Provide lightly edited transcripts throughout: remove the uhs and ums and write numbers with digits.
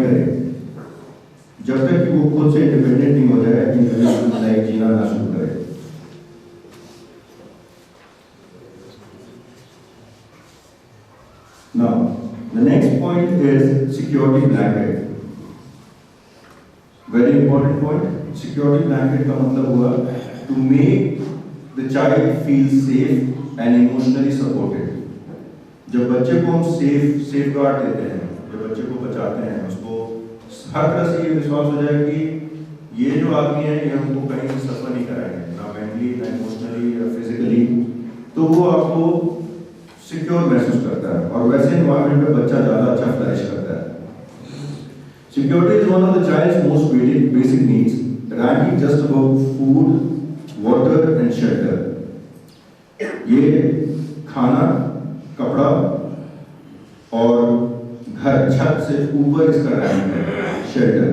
करे जब तक कि वो खुद से इंडिपेंडेंट नहीं हो जाए, इंडिविजुअल लाइफ जीना ना शुरू करे। Now, the next point is security blanket. Very important point. Security blanket का मतलब हुआ to make the child feel safe and emotionally supported. जब बच्चे को हम सेफ गार्ड देते हैं, जब बच्चे को बचाते हैं, उसको हर तरह से ये विश्वास हो जाए कि ये जो आदमी है ये हमको कहीं से सफर नहीं कराएंगे, ना मेंटली ना इमोशनली या फिजिकली, तो वो आपको सिक्योर महसूस करता है और वैसे एनवायरनमेंट में बच्चा ज़्यादा अच्छा फ्लरिश करता है। Security is one of the child's most basic needs, ranking just above food, water and shelter. ये खाना, कपड़ा और घर, छत से ऊपर इसका रैंक है, shelter.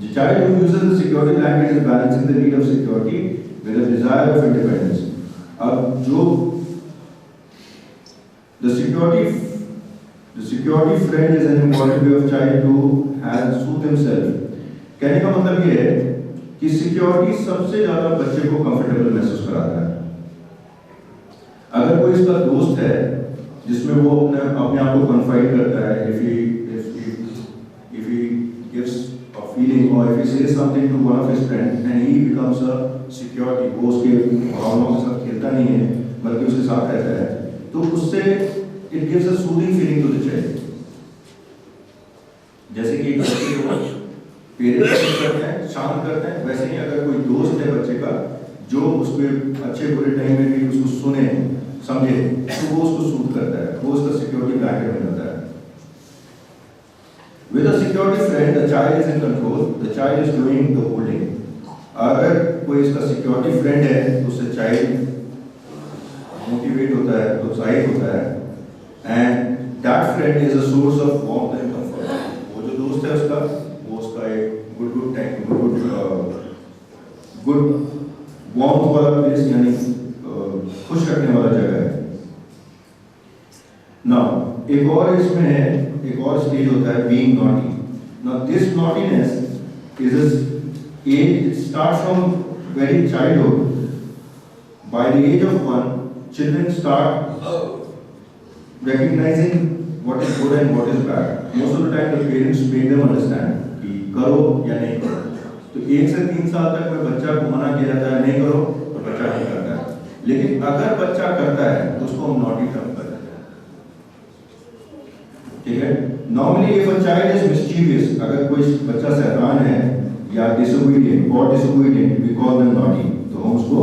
The child who uses the security blanket is balancing the need of security with the desire of independence. अब जो the security friend is an important way of child to have soothe himself. कहने का मतलब ये है कि security सबसे ज्यादा बच्चे को कंफर्टेबल महसूस कराता है। अगर कोई इसका दोस्त है जिसमें वो अपने आप को कन्फाइड करता है, if he gives a feeling or if he says something to one of his friends and he becomes a security, वो उसके भावनाओं के साथ खेलता नहीं है बल्कि उसके साथ रहता है, तो उससे it gives a soothing feeling to the child. जैसे कि बच्चे को पेरेंट्स करते हैं, शांत करते हैं, वैसे ही अगर कोई दोस्त है बच्चे का जो उसके अच्छे बुरे टाइम में भी उसको सुने, समझे, तो वो उसको सूट करता है, वो उसका सिक्योरिटी ब्लैंकेट बन जाता है। With a security friend, the child is in control, the child is doing the holding. अगर कोई इसका सिक्योरिटी फ्रेंड है तो उससे चाइल्ड मोटिवेट होता है, प्रोत्साहित होता है, and that friend is a source of warmth and comfort. वो जो दोस्त है उसका, वो उसका एक good time, good warmth वाला प्लेस, यानी खुश रखने वाला जगह है। Now, एक और इसमें है, एक और स्टेज होता है being naughty. Now, this naughtiness it starts from very childhood. By the age of 1, children start recognizing what is good and what is bad. Most of the time the parents make them understand कि करो या नहीं करो। तो 1 से 3 साल तक में बच्चा को मना किया जाता है नहीं करो, तो बच्चा नहीं करता है। लेकिन अगर बच्चा करता है तो उसको हम नॉटी टर्म कर देते हैं, ठीक है। Normally if a child is mischievous, अगर कोई बच्चा शैतान है या disobedient, we call them naughty, तो हम उसको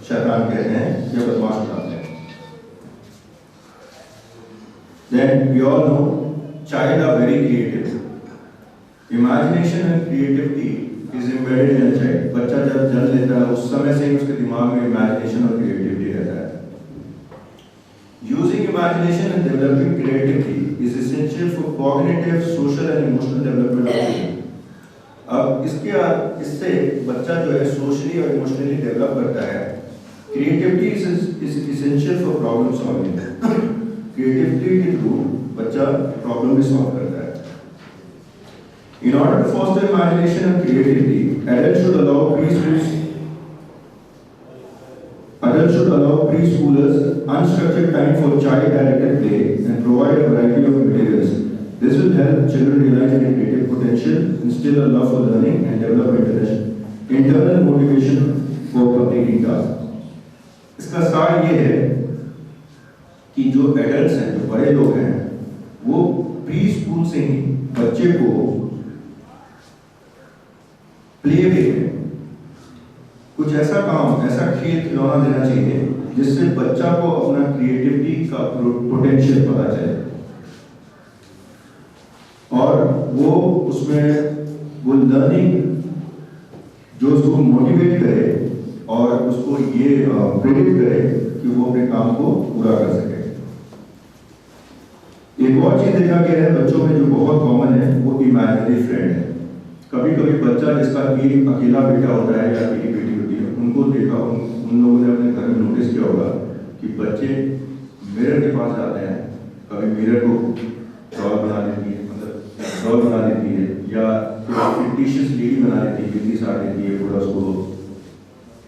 शैतान कहते हैं या बदमाश कहते हैं। Then we all know child are very creative. Imagination and creativity is embedded in a child. बच्चा जब जन्म लेता है उस समय से ही उसके दिमाग में imagination और creativity रहता है। Using imagination and developing creativity is essential for cognitive, social and emotional development of children. अब इससे बच्चा जो है socially और emotionally develop करता है। Creativity is essential for problem solving. Creativity के थ्रू बच्चा प्रॉब्लम भी सॉल्व करता है। In order to foster imagination and creativity, adults should allow preschoolers unstructured time for child-directed play and provide a variety of materials. This will help children realize their creative potential, instill a love for learning, and develop internal motivation for completing tasks. इसका सार ये है कि जो adults हैं, जो बड़े लोग हैं, वो प्री स्कूल से ही बच्चे को प्ले वे में कुछ ऐसा काम, ऐसा खेल खिलौना देना चाहिए जिससे बच्चा को अपना क्रिएटिविटी का पोटेंशियल पता चले और वो उसमें वो लर्निंग जो उसको मोटिवेट करे और उसको ये प्रेरित करे कि वो अपने काम को पूरा कर सके। एक और चीज देखा गया है बच्चों में जो बहुत कॉमन है, वो इमेजिनरी फ्रेंड है। कभी कभी बच्चा जिसका एक अकेला बेटा होता है या बेटी होती है, उनको देखा, उन लोगों ने अपने घर में नोटिस किया होगा कि बच्चे मिरर के पास जाते हैं, कभी मिरर को डॉल बना देती है, मतलब ड्रॉ बना देती है या फिक्टिशियस लेडी बना देती है, बिल्ली साट देती है, पूरा उसको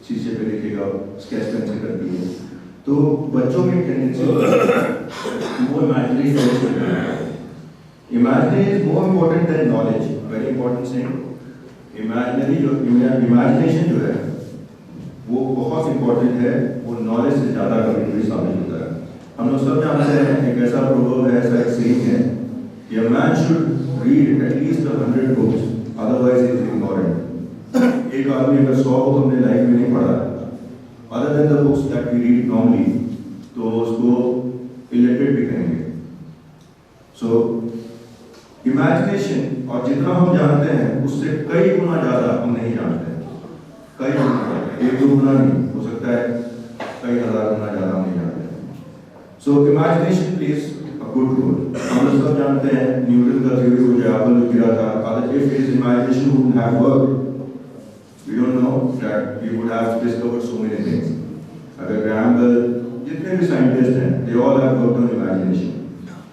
शीशे पे लिखेगा, स्केच पेन से करती है। तो बच्चों में टेंडेंसी वो इमेजिनरी सेंस है। Imaginary is more important then knowledge, very important thing. Imaginary जो इमेजिनेशन जो है वो बहुत इंपॉर्टेंट है, वो नॉलेज से ज़्यादा कभी कभी साबित होता है। हम लोग सब जानते हैं, एक ऐसा प्रोवर्ब है, ऐसा एक सेइंग है कि a man should read at least 100 books, otherwise he is ignorant। एक आदमी अगर 100 बुक अपने लाइफ में नहीं पढ़ा, other than the books that we read normally, तो उसको illiterate भी कहेंगे। So imagination, और जितना हम जानते हैं उससे कई गुना ज़्यादा हम नहीं जानते हैं, कई गुना, एक दो गुना नहीं, हो सकता है कई हज़ार गुना ज़्यादा हम नहीं जानते हैं। So imagination plays a good role। हम लोग सब जानते हैं न्यूटन का थ्योरी जो एप्पल जो गिरा था, अगर if his imagination wouldn't have worked, we don't know that we would have discovered so many things। अगर ग्रैहम बेल, जितने भी साइंटिस्ट हैं, they all have worked on imagination।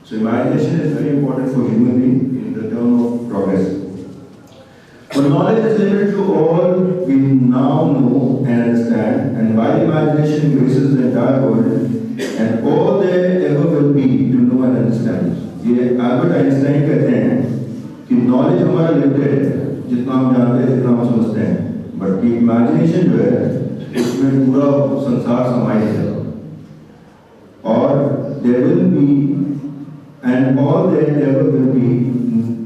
So imagination is very important for human being in the term of progress। But knowledge is limited to all we now know and understand, and while imagination embraces the entire world and all there ever will be to know and understand। ये Albert Einstein कहते हैं कि knowledge हमारा limited है, जितना हम जानते हैं जितना हम समझते हैं, बट इमेजिनेशन जो है उसमें पूरा संसार समाहित है। और there will be and all there ever will be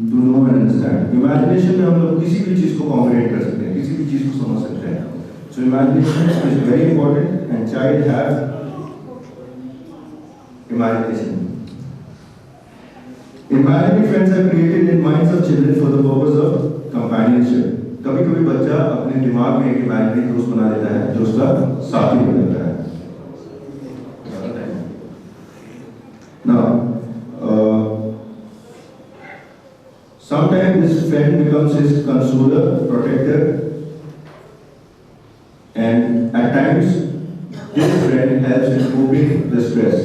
to know and understand। Imagination में हम लोग किसी भी चीज़ को कॉम्प्रिहेंड कर सकते हैं, किसी भी चीज़ को समझ सकते हैं। So imagination is very important and child have imagination। Imaginary friends are created in minds of children for the purpose of companionship। कभी कभी बच्चा अपने दिमाग में एक इमेजिनरी दोस्त बना लेता है जो उसका साथी बन जाता है। Now, sometimes this friend becomes his consoler, protector, and at times this friend helps in coping the stress।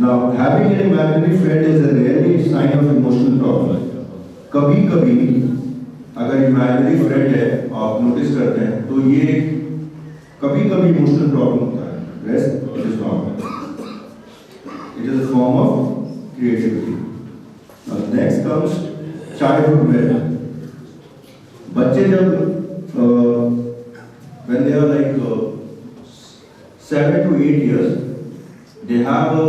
Now, having an imaginary friend is a rarely sign of emotional problem। कभी कभी अगर imaginary friend है, आप notice करते हैं, तो ये कभी कभी इमोशनल प्रॉब्लम होता है। Rest it is not। It is a form of creativity। Now next comes childhood myth। बच्चे जब when they are like 7 to 8 years, they have a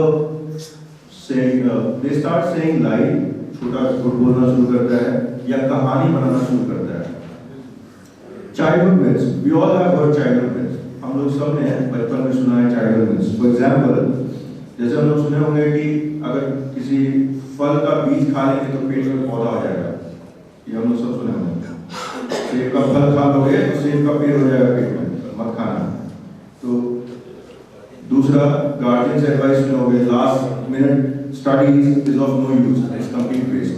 saying, they start saying lie, छोटा झूठ बोलना शुरू करता है या कहानी बनाना शुरू करता है। Childhood myths, we all have heard childhood myths। हम लोग सब ने बचपन में सुना है childhood myths। For example, जैसे हम लोग सुने होंगे कि अगर किसी फल का बीज खा लेंगे तो पेट में पौधा हो जाएगा, ये हम लोग सब सुने होंगे। सेब का फल खा लोगे तो सेब का पेड़ हो जाएगा पेट में, मत खाना। तो दूसरा, गार्जियन से एडवाइस सुने होंगे, last minute studies is of no use, it's complete waste.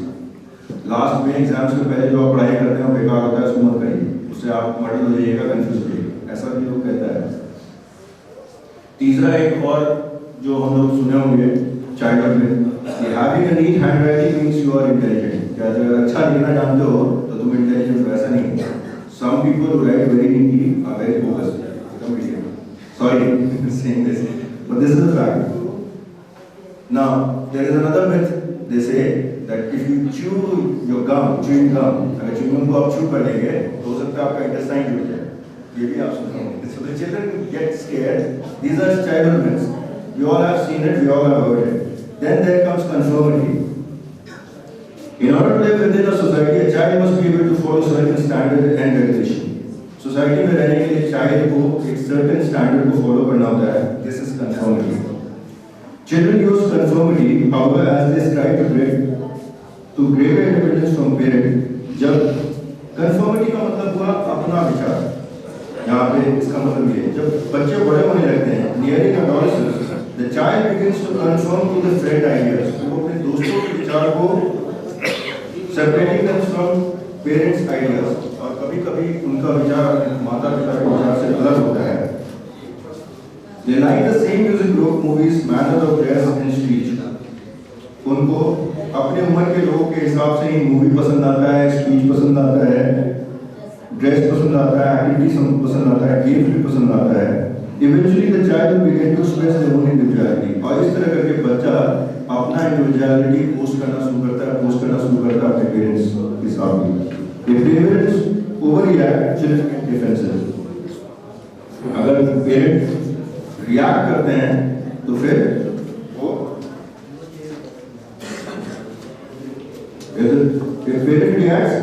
Last में एग्जाम्स के पहले जो आप पढ़ाई करते हैं वो बेकार होता है, उसको मत करिए, उससे आप मॉडल हो जाइएगा, कंफ्यूज हो जाइएगा, ऐसा भी लोग कहता है। तीसरा एक और जो हम लोग सुने होंगे चाइल्डहुड में, having a neat handwriting means you are intelligent. क्या अगर अच्छा लिखना जानते हो तो तुम इंटेलिजेंट हो, ऐसा नहीं है। Some people who write very neatly are very focused. Sorry, saying this, but this is the fact। Now, there is another myth। They say that if you chew your gum, chewing gum, अगर chewing gum को आप chew कर लेंगे तो हो सकता है आपका intestine जुड़ जाए। ये भी आप सुनते होंगे। So the children get scared। These are childhood myths। We all have seen it, we all have heard it। Then there comes conformity। In order to live within a society, a child must be able to follow certain standards and regulations। Society में रहने के लिए child को एक certain standard को follow करना होता है। This is conformity. Children use conformity however as they strive to greater independence from parent. जब कंफर्मिटी का मतलब हुआ अपना विचार, यहाँ पे इसका मतलब ये है जब बच्चे बड़े होने लगते हैं, nearing adolescence, the child begins to conform to the friend ideas. वो अपने दोस्तों के विचार को separating them from parents ideas, और कभी कभी उनका विचार माता पिता के विचार से अलग होता है। They like the same music group, movies, manner of dress and speech. उनको अपने उम्र के लोगों के हिसाब से ही मूवी पसंद आता है, स्पीच पसंद आता है, ड्रेस पसंद आता है, एक्टिविटी पसंद आता है, गेम भी पसंद आता है। Eventually the child will begin to express their own individuality. और इस तरह करके बच्चा अपना individuality पोस्ट करना शुरू करता है अपने पेरेंट्स के साथ। If parents overreact, children get defensive. अगर पेरेंट्स रिएक्ट करते हैं तो फिर वो if parent reacts,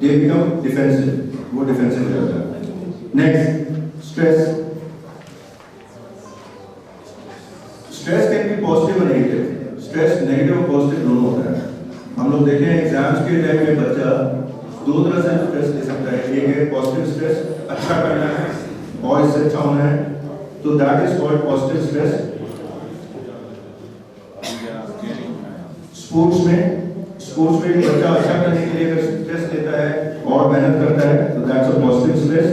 they become defensive. वो डिफेंसिव हो जाता है। Next, stress. Stress can be positive और नेगेटिव। स्ट्रेस नेगेटिव और पॉजिटिव दोनों होता है। हम लोग देखें एग्जाम्स के टाइम में बच्चा दो तरह से स्ट्रेस ले सकता है। एक है पॉजिटिव स्ट्रेस, अच्छा करना है और इससे अच्छा होना है, तो that is called positive stress. Sports में बच्चा अच्छा करने के लिए अगर स्ट्रेस लेता है और मेहनत करता है तो that's a positive stress.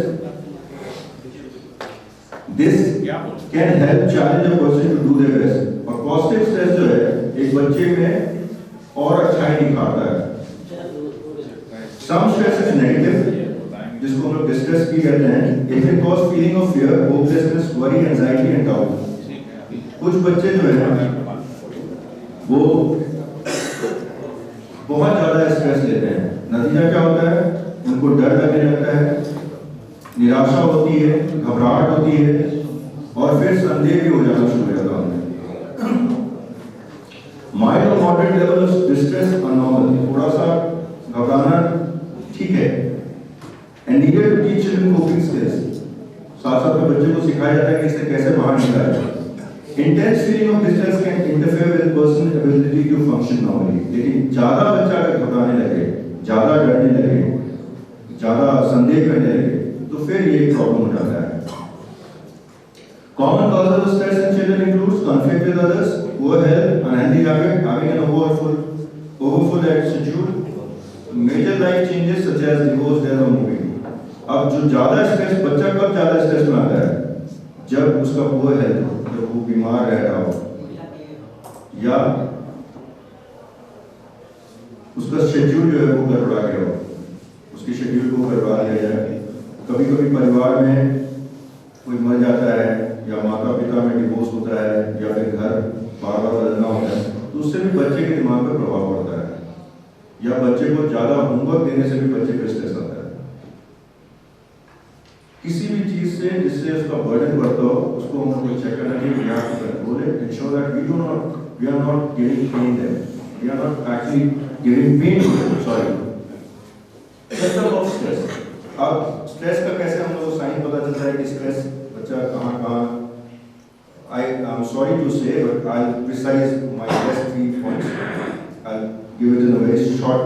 This can help challenge a person to do their best. और पॉजिटिव स्ट्रेस जो है एक बच्चे में और अच्छाई निखारता है। सम स्ट्रेस इज नेगेटिव, जिसको हम लोग डिस्ट्रेस भी कहते हैं। It can cause feeling of fear, hopelessness, worry, anxiety and doubt. कुछ बच्चे जो है वो बहुत ज्यादा स्ट्रेस लेते हैं। नतीजा क्या होता है? उनको डर लगने लगता है, निराशा होती है, घबराहट होती है और फिर संदेह भी हो जाना शुरू हो जाता है। माइल्ड और moderate level of distress are normal. थोड़ा सा घबराना ठीक है। And needed to teach children coping skills. साथ साथ में बच्चे को सिखाया जाता है कि इससे कैसे बाहर निकला जाए। Intense feeling of distress can interfere with person's ability to function normally. लेकिन ज़्यादा बच्चा अगर घबराने लगे, ज़्यादा डरने लगे, ज़्यादा संदेह करने लगे, तो फिर ये प्रॉब्लम हो जाता है। Common causes of stress in children includes conflict with others, poor health, unhealthy habit, having an overfull schedule, major life changes such as divorce, death or moving. अब जो ज़्यादा स्ट्रेस, बच्चा कब ज़्यादा स्ट्रेस में आता है? जब उसका poor health हो, जब वो बीमार रह रहा हो या उसका शेड्यूल जो है वो गड़बड़ा गया हो, उसके शेड्यूल को गड़बड़ा दिया जाए। कभी कभी परिवार में कोई मर जाता है या माता पिता में डिवोर्स होता है या फिर घर बार बार बदलना होता है, तो उससे भी बच्चे के दिमाग पर प्रभाव पड़ता है। या बच्चे को ज़्यादा होमवर्क देने से भी बच्चे पर स्ट्रेस आता है। किसी भी चीज से जिससे उसका बर्डन बढ़ता हो, उसको हम लोग चेक करना चाहिए। We have to control it, ensure that we are not giving pain them, we are not actually giving pain to them. Sorry, symptom of stress. अब स्ट्रेस का कैसे हम लोग को साइन पता चलता है कि स्ट्रेस बच्चा कहाँ आई एम सॉरी टू से but I will precise my best 3 points. I will give it in a very short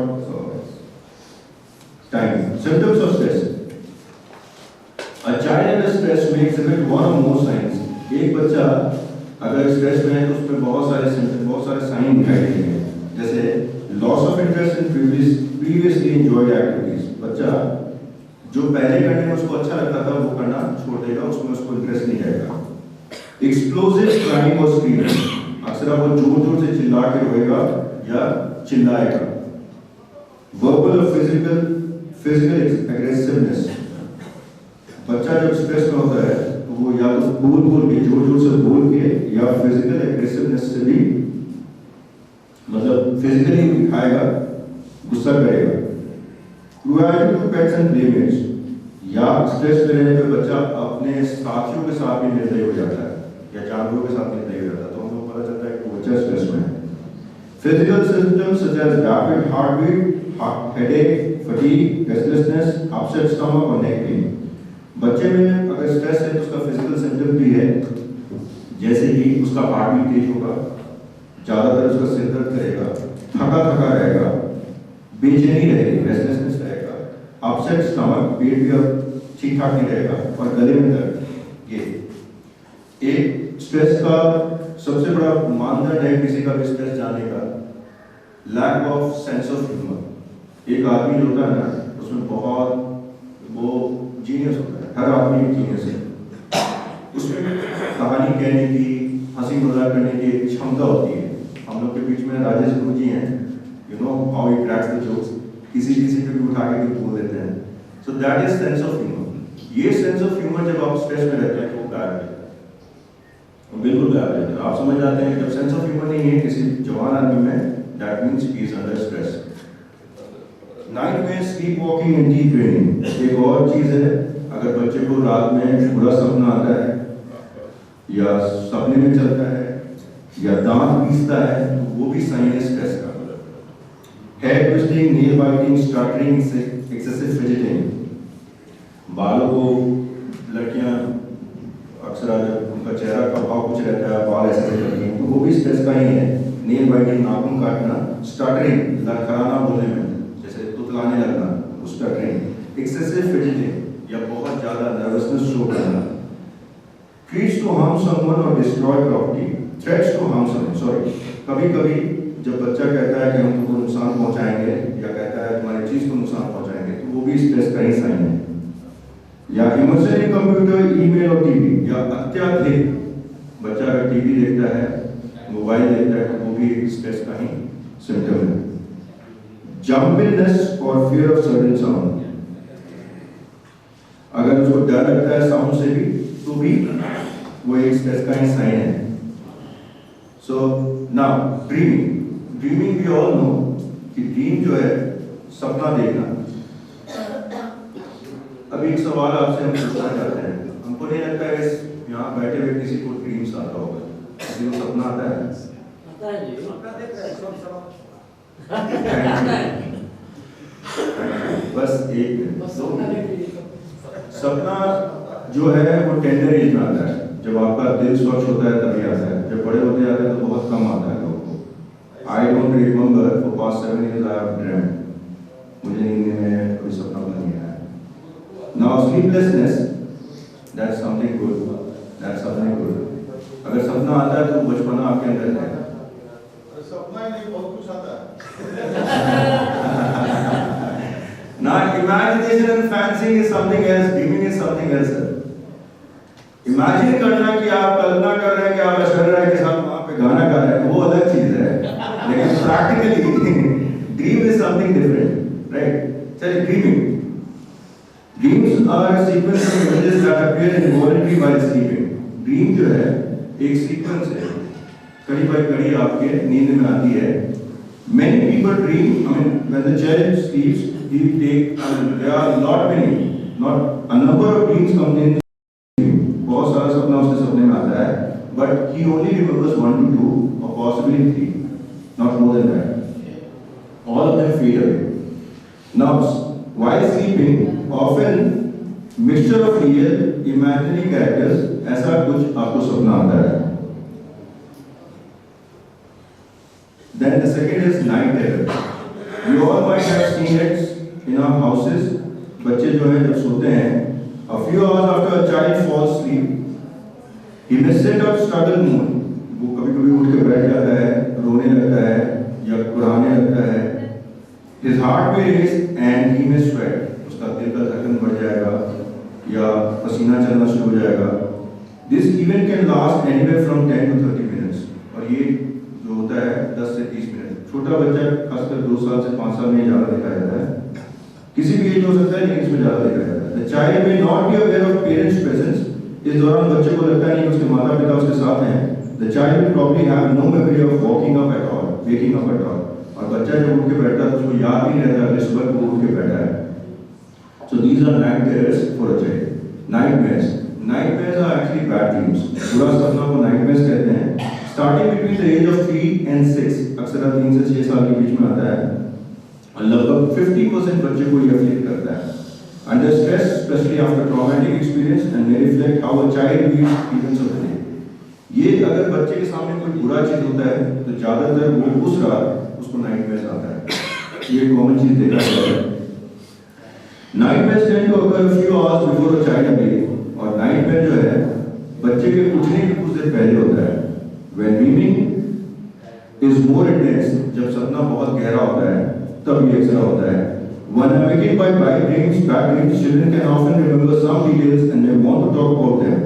time. Symptoms of stress. A child under stress may exhibit one or more signs. एक बच्चा अगर stress में है तो उसमें बहुत सारे साइन दिखाई देंगे, जैसे loss of interest in previously enjoyed activities. बच्चा जो पहले करने में उसको अच्छा लगता था वो करना छोड़ देगा, उसमें उसको इंटरेस्ट नहीं आएगा। एक्सप्लोसिव क्राइंग और स्क्रीमिंग। अक्सर वो जोर जोर से चिल्ला के रोएगा या चिल्लाएगा। वर्बल और फिजिकल एग्रेसिवनेस। बच्चा जब स्ट्रेस में होता है तो वो या तो बोल के जोर जोर से बोल के या फिजिकल एग्रेसिवनेस से भी मतलब फिजिकली दिखाएगा, गुस्सा करेगा। Cruelty to pets and playmates. या स्ट्रेस में रहने पे बच्चा अपने साथियों के साथ भी निर्दयी हो जाता है या जानवरों के साथ निर्दयी हो जाता है, तो हमको पता चलता है कि बच्चा स्ट्रेस में है। Physical symptoms such as rapid heart beat, headache, fatigue, restlessness, upset stomach और नेक पेन। बच्चे में अगर स्ट्रेस है तो उसका फिजिकल सिम्टम भी है, जैसे कि उसका हार्ट बीट तेज होगा, ज्यादातर उसका सिर दर्द करेगा, थका रहेगा, बेचैनी रहेगी, रेस्टलेसनेस रहेगा, अपसेट स्टमक, पेट भी अब ठीक ठाक नहीं रहेगा और गले में दर्द। ये एक स्ट्रेस का सबसे बड़ा मानदंड है किसी का भी स्ट्रेस जाने का, lack of sense of humour. एक आदमी जो होता है ना उसमें बहुत वो जीनियस होता है, हर आदमी जीनियस है, उसमें कहानी कहने की, हंसी मजाक करने की एक क्षमता होती है। हम लोग के बीच में राजेश गुरु जी हैं, you know how he cracks the jokes, किसी किसी पे भी उठा के भी बोल देते हैं। So that is sense of humour. ये सेंस ऑफ ह्यूमर जब आप स्ट्रेस में रहते हैं तो वो गायब हो जाता है, बिल्कुल गायब हो जाता है। आप समझ जाते हैं जब सेंस ऑफ ह्यूमर नहीं है किसी जवान आदमी में, that means he is under stress. Night में sleep walking and deep training एक और चीज है। अगर बच्चे को रात में बुरा सपना आता है या सपने में चलता है या दांत पीसता है तो वो भी साइन है स्ट्रेस का। Head twisting, nail biting, stuttering, excessive fidgeting, बालों को लड़कियां अक्सर जब उनका चेहरा का भाव कुछ रहता है, बाल ऐसे करती हैं तो वो भी स्ट्रेस का ही है। नेल बाइटिंग, नाखून काटना, स्टटरिंग, लड़खड़ाना बोलने में, जैसे तुतलाने लगना, स्टटरिंग, एक्सेसिव फिजिटिंग या बहुत ज्यादा नर्वसनेस शो करना, ट्रीट्स टू हार्म समवन और destroy property, threats to harm someone. Sorry, कभी कभी जब बच्चा कहता है कि हम तुमको नुकसान पहुंचाएंगे या कहता है तुम्हारी चीज को नुकसान पहुंचाएंगे तो वो भी स्ट्रेस का ही साइन है। या इमर्शन इन कंप्यूटर, ईमेल और टीवी, या अत्यधिक बच्चा अगर टीवी देखता है, मोबाइल देखता है तो वो भी स्ट्रेस का ही सिम्टम है। जंपिंगनेस और फियर ऑफ सडन साउंड, अगर उसको डर लगता है साउंड से भी तो भी वो एक स्ट्रेस का ही साइन है। So now dreaming. Dreaming we all know कि ड्रीम जो है सपना देखना। अभी एक सवाल आपसे हम पूछना चाहते हैं, हमको नहीं लगता है इस यहाँ बैठे हुए किसी को ड्रीम्स आता होगा, किसी को सपना आता है? बस एक मिनट। सपना जो है वो टेंडर एज में आता है, जब आपका दिल स्वच्छ होता है तभी आता है। जब बड़े होते जाते हैं तो बहुत कम आता है लोगों को। I don't remember for past 7 years I have dreamed, मुझे नींद में कोई सपना नहीं आया। Now sleeplessness, that's something good, that's something good. अगर सपना आता है तो बचपना आपके अंदर है। सपना ही नहीं, बहुत कुछ आता है। Now imagination and fancying is something else, dreaming is something else. Imagine करना कि आप कल्पना कर रहे हैं कि आप ऐश्वर्या के साथ वहां पे गाना गा रहे हैं, वो अलग चीज है, लेकिन practically dream is something different, right? चलिए dreaming. Dreams are a sequence of images that appear involuntary while sleeping. Dream जो है एक सीक्वेंस है, कड़ी बाय कड़ी आपके नींद में आती है। Many people dream, I mean, when the child sleeps, he take, there are not a number of dreams come in. बहुत सारा सपना उसके सपने में आता है, but he only remembers 1 to 2 or possibly 3, not more than that. All of them fade away. Now, while sleeping, often mixture of real, imaginary characters, ऐसा कुछ आपको सपना आता है। Then the second is night terror. You all might have seen it in our houses. बच्चे जो है जब सोते हैं, a few hours after a child falls asleep, he may sit up startled mood. वो कभी-कभी उठ के बैठ जाता है, रोने लगता है या कुराने लगता है। His heart may race and he may sweat. उसका दिल का धड़कन बढ़ जाएगा या पसीना चलना शुरू हो जाएगा। This event can last anywhere from 10 to 30 minutes. और ये जो होता है 10 से 30 मिनट। छोटा बच्चा खासकर 2 साल से 5 साल में ज़्यादा देखा जाता है, किसी भी एज हो सकता है लेकिन इसमें ज़्यादा देखा जाता है। The child may not be aware of parents' presence. इस दौरान बच्चे को लगता नहीं कि उसके माता पिता उसके साथ हैं। The child will probably have no memory of waking up at all, waking up at all. और बच्चा जब उठ के बैठता है तो उसको याद ही नहीं रहता कि सुबह को उठ के बैठा है। So these are night terrors for a child. Nightmares. Nightmares are actually bad dreams. बुरा सपना को nightmares कहते हैं। Starting between the age of 3 and 6, अक्सर 3 से 6 साल के बीच में आता है और लगभग 50% बच्चे को ये अफेक्ट करता है। Under stress, especially after traumatic experience, and may reflect how a child views events of the day. ये अगर बच्चे के सामने कोई बुरा चीज होता है तो ज्यादातर वो उस रात उसको नाइटमेयर्स आता है। ये कॉमन चीज देखा जाता है। Nightmares tend to occur a few hours before a child awake, और नाइटमेयर जो है बच्चे के उठने के कुछ देर पहले होता है। When dreaming is more intense, जब सपना बहुत गहरा होता है तब ये ऐसा होता है। When awakened by bad dreams, children can often remember some details and may want to talk about them.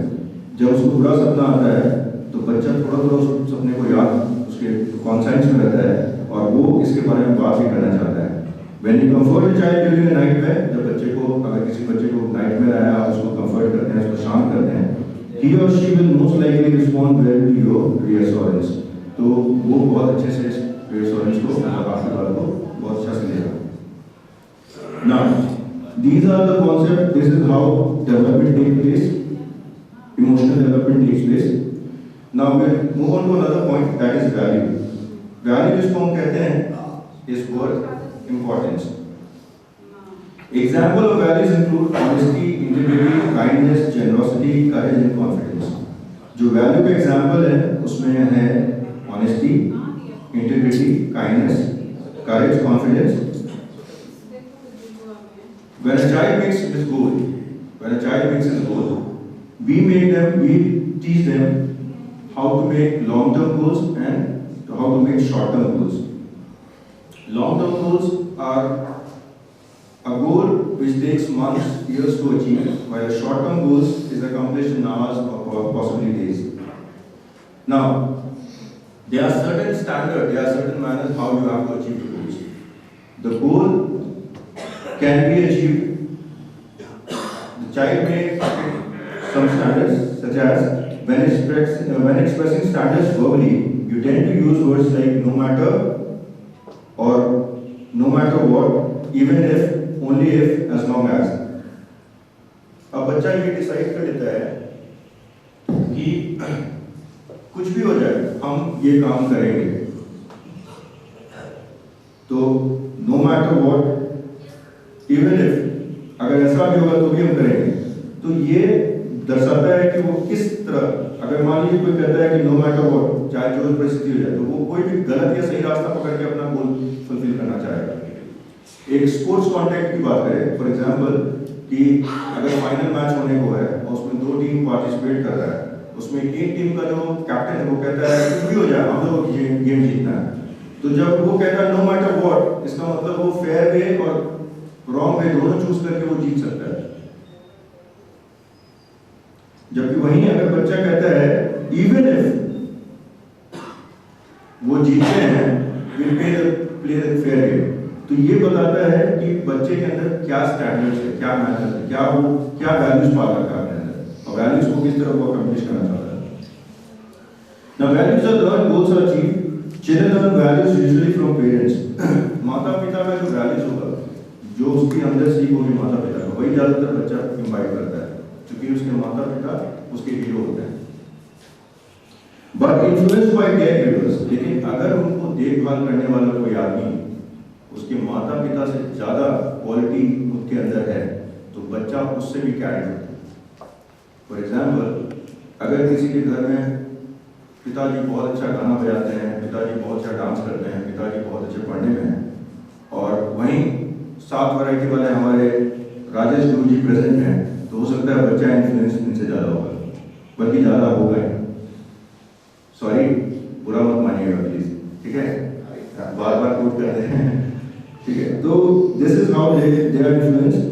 जब उसको बुरा सपना आता है बच्चा थोड़ा थोड़ा उस अपने को याद उसके कॉन्सेंस में रहता है और वो इसके बारे में बात भी करना चाहता है। When you comfort a child during a nightmare, जब बच्चे को अगर किसी बच्चे को नाइटमेयर आया आप उसको कंफर्ट करते हैं, उसको शांत करते हैं, he or she will most likely respond well to your reassurance. तो वो बहुत अच्छे से reassurance को आपकी बात को बहुत अच्छा से लेगा। Now, these are the concepts. This is how development takes place. Emotional development takes place. Now we'll move on to another point, that is value. Value जिसको हम कहते हैं is worth importance. Example of values include honesty, integrity, kindness, generosity, courage and confidence. जो value का example है उसमें है honesty, integrity, kindness, courage, confidence. When a child makes his goal, we teach them how to make long-term goals and how to make short-term goals. Long-term goals are a goal which takes months, years to achieve, while a short-term goals is accomplished in hours or possibly days. Now, there are certain standards, there are certain manners how you have to achieve the goals. The goal can be achieved. The child may some standards, such as when expressing standards verbally, you tend to use words like no matter or no matter what, even if, only if, as long as. अब बच्चा ये decide कर लेता है कि कुछ भी हो जाए हम ये काम करेंगे, तो no matter what, even if, अगर ऐसा भी होगा तो भी हम करेंगे। तो ये दर्शाता है कि वो किस तरह, अगर मान लीजिए कोई कहता है कि नो मैटर व्हाट, चाहे जो परिस्थिति हो जाए, तो वो कोई भी गलत या सही रास्ता पकड़ के अपना गोल फुलफिल करना चाहेगा। एक स्पोर्ट्स कॉन्टेक्ट की बात करें, फॉर एग्जांपल कि अगर फाइनल मैच होने को है और उसमें 2 टीम पार्टिसिपेट कर रहा है, उसमें एक टीम का जो कैप्टन है वो कहता है कुछ भी हो जाए हम लोग ये गेम जीतना है, तो जब वो कहता है नो मैटर व्हाट, इसका मतलब वो फेयर वे और रॉन्ग वे दोनों चूज करके वो जीत सकता है। जबकि वहीं अगर बच्चा कहता है इवन इफ वो जीतते हैं will play the fair game, तो ये बताता है कि बच्चे के अंदर क्या स्टैंडर्ड्स है, क्या मेथड है, क्या वैल्यूज पाल रखा है अपने अंदर और वैल्यूज को किस तरह वो अकम्प्लिश करना चाहता है। Now values are learn, goals are achieve, children learn values usually from parents. माता पिता का जो वैल्यूज होगा, जो उसके अंदर सीख होगी माता पिता का, वही ज्यादातर बच्चा इम्बाइब करता है, क्योंकि उसके माता पिता उसके हीरो होते हैं। बट इन्फ्लुएंस्ड बाय केयरगिवर्स, लेकिन अगर उनको देखभाल करने वाला कोई आदमी उसके माता पिता से ज्यादा क्वालिटी उसके अंदर है, तो बच्चा उससे भी कैरी होता है। फॉर एग्जाम्पल, अगर किसी के घर में पिताजी बहुत अच्छा गाना बजाते हैं, पिताजी बहुत अच्छा डांस करते हैं, पिताजी बहुत अच्छे पढ़ने में हैं, और वहीं 7 वैरायटी वाले हमारे राजेश गुरु जी प्रेजेंट हैं, तो हो सकता है बच्चा इन्फ्लुएंस इनसे ज़्यादा होगा, बल्कि ज़्यादा होगा ही। सॉरी, बुरा मत मानिएगा प्लीज, ठीक है, बार बार कोट करते हैं, ठीक है। तो this is how they are influenced.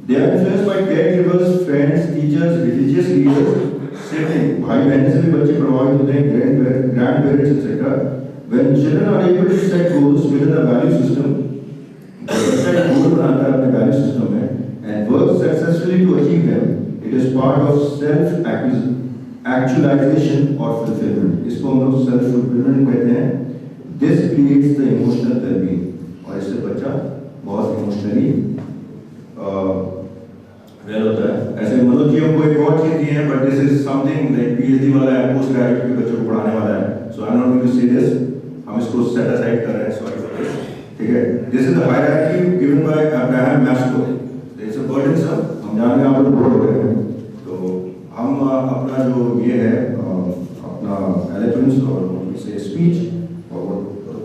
They are influenced by caregivers, friends, teachers, religious leaders, sibling, भाई बहन से भी बच्चे प्रभावित होते हैं, grand parents etcetera. When children are able to set goals within the value system, बच्चा एक गोल बनाता है अपने वैल्यू सिस्टम में and work successfully to achieve them, it is part of self actualization or fulfillment. इसको हम लोग self fulfillment कहते हैं। This creates the emotional well-being, और इससे बच्चा बहुत इमोशनली वेल होता है। ऐसे मनोज जी हमको एक और चीज दी है, but this is something like PhD वाला है, पोस्ट ग्रेजुएट के बच्चों को पढ़ाने वाला है, so I am not going to say this, हम इसको सेट असाइड कर रहे हैं, सॉरी फॉर दिस, ठीक है। This is the hierarchy given by Abraham Maslow. It's a burdensome, हम जान आप लोग बोर हो गए हैं, तो हम अपना जो ये है अपना एलोक्वेंस और इसे स्पीच और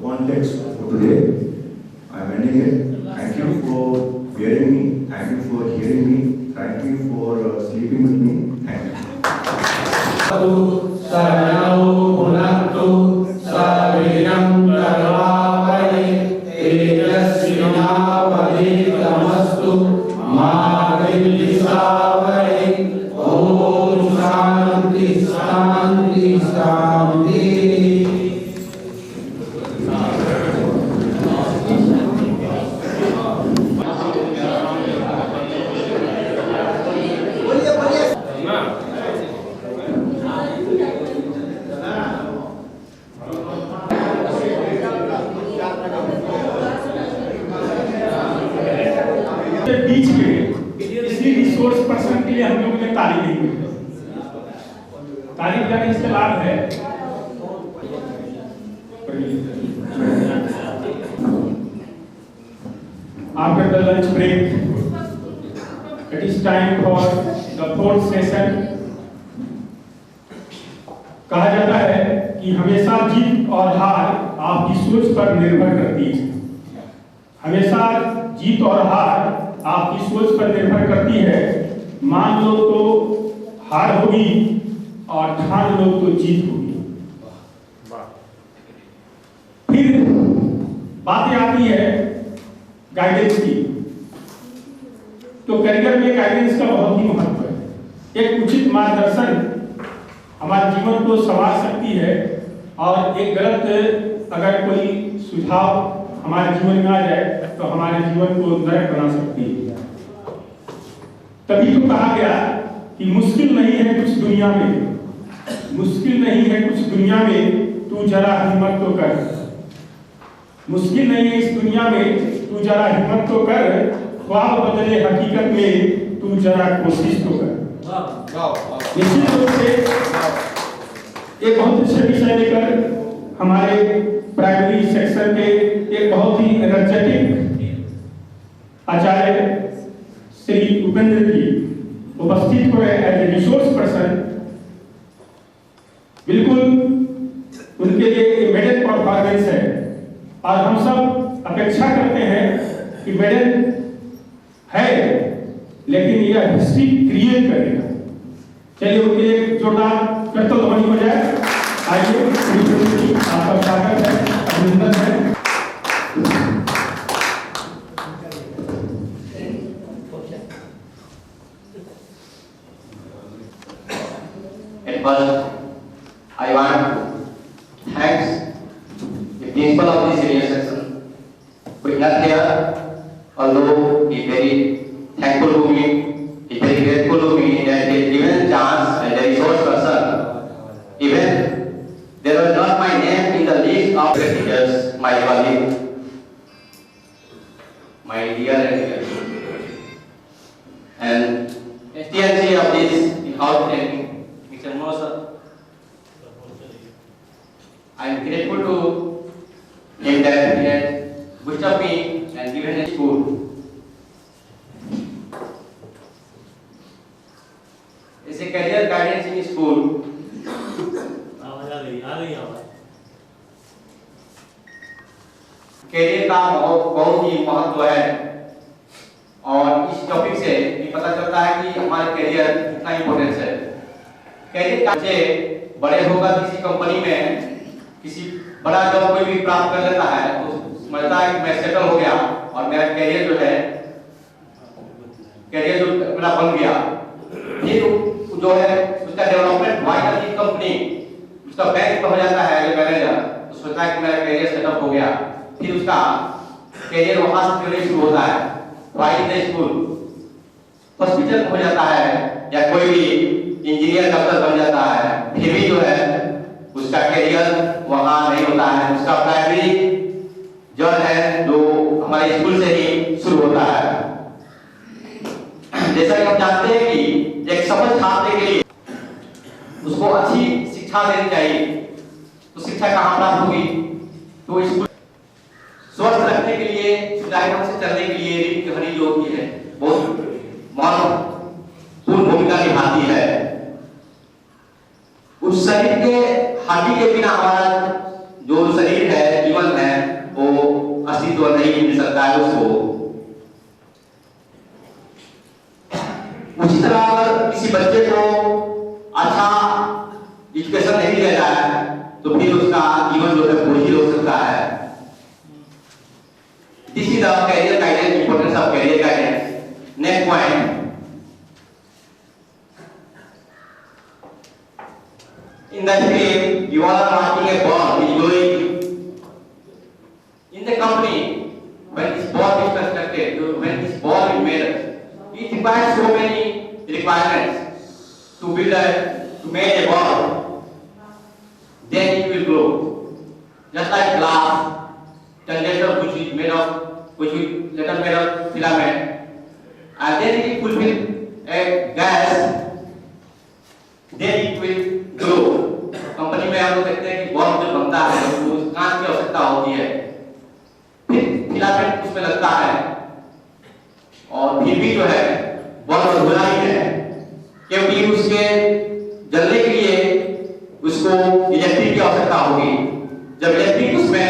context for today I am ending it. Thank you for hearing me, thank you for hearing me, thank you for sleeping with me, thank you. Saranau Punatu Savinam Karvavai Tejasvinavaditamastu Ma Vilisavai Om Shanti शांति शांति। बीच में इसी resource person के लिए हम लोग ने तारीफ नहीं की। तारीफ का इसका लाभ है after the lunch break it is time for the fourth session. कहा जाता है कि हमेशा जीत और हार आपकी सोच पर निर्भर करती है। हमेशा जीत और हार आपकी सोच पर निर्भर करती है। मान लो तो हार होगी और ठान लो तो जीत होगी। फिर बातें आती है गाइडेंस की। तो करियर में गाइडेंस का बहुत ही महत्व है। एक उचित मार्गदर्शन हमारे जीवन को संवार सकती है और एक गलत अगर कोई सुझाव हमारे जीवन में आ जाए तो हमारे जीवन को नरक बना सकती है। तभी तो कहा गया कि मुश्किल नहीं है कुछ दुनिया में, मुश्किल नहीं है कुछ दुनिया में, तू जरा हिम्मत तो कर। मुश्किल नहीं है इस दुनिया में, तू जरा हिम्मत तो कर। ख्वाब बदले हकीकत में, तू जरा कोशिश तो कर। निश्चित रूप से एक बहुत अच्छे विषय लेकर हमारे प्राइमरी सेक्शन के एक बहुत ही एनर्जेटिक आचार्य श्री उपेंद्र जी उपस्थित हुए एज ए रिसोर्स पर्सन। बिल्कुल उनके लिए मेडल परफॉर्मेंस है और हम सब अपेक्षा करते हैं कि मेडल है लेकिन यह हिस्ट्री क्रिएट करेगा। चलिए उनके लिए जोरदार करतल ध्वनि हो जाए। आइए आपका स्वागत है, अभिनंदन है। First, I want to thank the principal of this senior section who is not here, although he is very thankful to me, he is very grateful to me that he has given a chance as a resource person. Even there was not my name in the list of the teachers, my colleague, my dear and STNC of this in-house training. I am grateful to him that he has boosted me and given a school. As a career guidance in school, career का बहुत ही महत्व है और इस topic से ये पता चलता है कि हमारे कैरियर कितना इम्पोर्टेंस है। कैरियर का बच्चे बड़े होकर किसी कंपनी में किसी बड़ा जॉब कोई भी प्राप्त कर लेता है तो समझता है कि मैं सेटल हो गया और मेरा कैरियर जो है कैरियर जो मेरा बन गया। फिर जो है उसका डेवलपमेंट वाई की कंपनी उसका बैंक हो जाता है जो मैनेजर तो सोचता है कि मेरा कैरियर सेटअप हो गया। फिर उसका कैरियर वहां से शुरू होता है। वाई द स्कूल हॉस्पिटल हो जाता है या कोई भी इंजीनियर डॉक्टर बन जाता है फिर भी जो है उसका कैरियर वहां नहीं होता है। उसका प्राइमरी जो है जो हमारे स्कूल से ही शुरू होता है। जैसा कि हम जानते हैं कि एक सफल छात्र के लिए उसको अच्छी शिक्षा देनी चाहिए। तो शिक्षा कहाँ प्राप्त होगी? तो स्कूल स्वस्थ रखने के लिए सुचारू ढंग से चलने के लिए रीढ़ की हड्डी जो होती है बहुत महत्वपूर्ण भूमिका निभाती है। उस शरीर के हड्डी के बिना हमारा जो शरीर है जीवन है वो अस्तित्व नहीं मिल सकता है उसको। उसी तरह अगर किसी बच्चे को अच्छा एजुकेशन नहीं दिया जाए तो फिर उसका जीवन जो है बोझिल हो सकता है। This is the career guidance, importance of career guidance. Next point. In that way, you all are marking a bond which is growing. In the company, when this bond is constructed, when this bond is made, it requires so many requirements to make a bond. Then it will grow. Just like glass, condenser which is made of filament, and then it will fulfill a gas, then it will grow. Company में हम लोग देखते हैं कि bond जो बनता है वो कांच की आवश्यकता होती है, फिर फिलामेंट उसमें लगता है, और फिर भी जो है बॉन्ड अधूरा ही है, क्योंकि उसके जलने के लिए उसको इलेक्ट्रिक की आवश्यकता होगी। जब इलेक्ट्रिक उसमें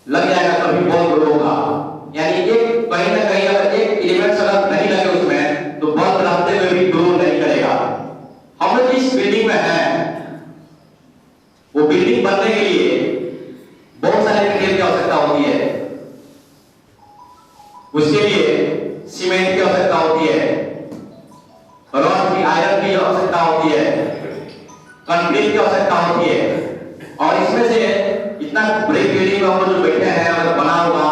लग जाएगा तभी बॉन्ड ग्रो होगा। यानी एक कहीं ना कहीं अगर एक एलिमेंट अगर नहीं लगे उसमें तो बॉन्ड रहते हुए भी ग्रो नहीं करेगा। हम लोग जिस बिल्डिंग में हैं वो बिल्डिंग बनने के लिए बहुत सारे मटेरियल की आवश्यकता होती है। उसके लिए सीमेंट की आवश्यकता होती है, रॉड की, आयरन की आवश्यकता होती है, कंक्रीट की आवश्यकता होती है। और इसमें से इतना बड़ी बिल्डिंग में हम लोग जो बैठे हैं अगर बना हुआ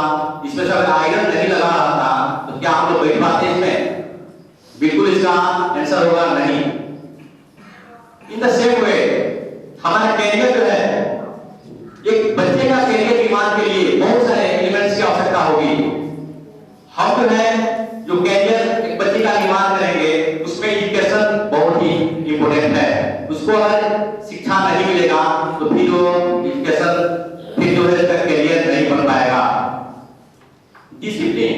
इसमें से अगर आयरन नहीं लगा रहा था तो क्या आप लोग बैठ पाते इसमें? बिल्कुल इसका आंसर होगा नहीं। इन द सेम वे हमारा कैरियर जो है, एक बच्चे का कैरियर निर्माण के लिए बहुत सारे एलिमेंट्स की आवश्यकता होगी। हम जो है जो कैरियर एक बच्चे का निर्माण करेंगे उसमें एजुकेशन बहुत ही इंपॉर्टेंट है। उसको अगर शिक्षा नहीं मिलेगा तो फिर वो एजुकेशन फिर जो है उसका कैरियर नहीं बन पाएगा। डिसिप्लिन,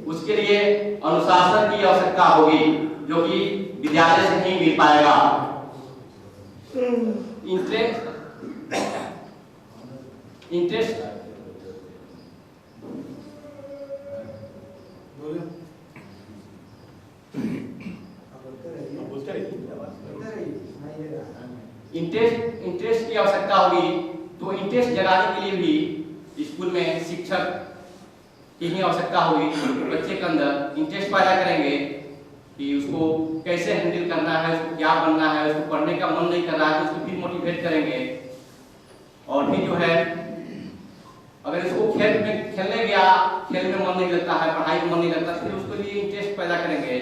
उसके लिए अनुशासन की आवश्यकता होगी जो कि विद्यालय से नहीं मिल पाएगा। इंटरेस्ट की आवश्यकता होगी। तो इंटरेस्ट जगाने के लिए भी स्कूल में शिक्षक की ही आवश्यकता होगी। बच्चे के अंदर इंटरेस्ट पैदा करेंगे कि उसको कैसे हैंडल करना है, उसको क्या बनना है, उसको पढ़ने का मन नहीं कर रहा है तो उसको फिर मोटिवेट करेंगे। और फिर जो है अगर इसको खेलने गया, खेल में मन नहीं लगता है, पढ़ाई में मन नहीं लगता, फिर उसके लिए इंटरेस्ट पैदा करेंगे।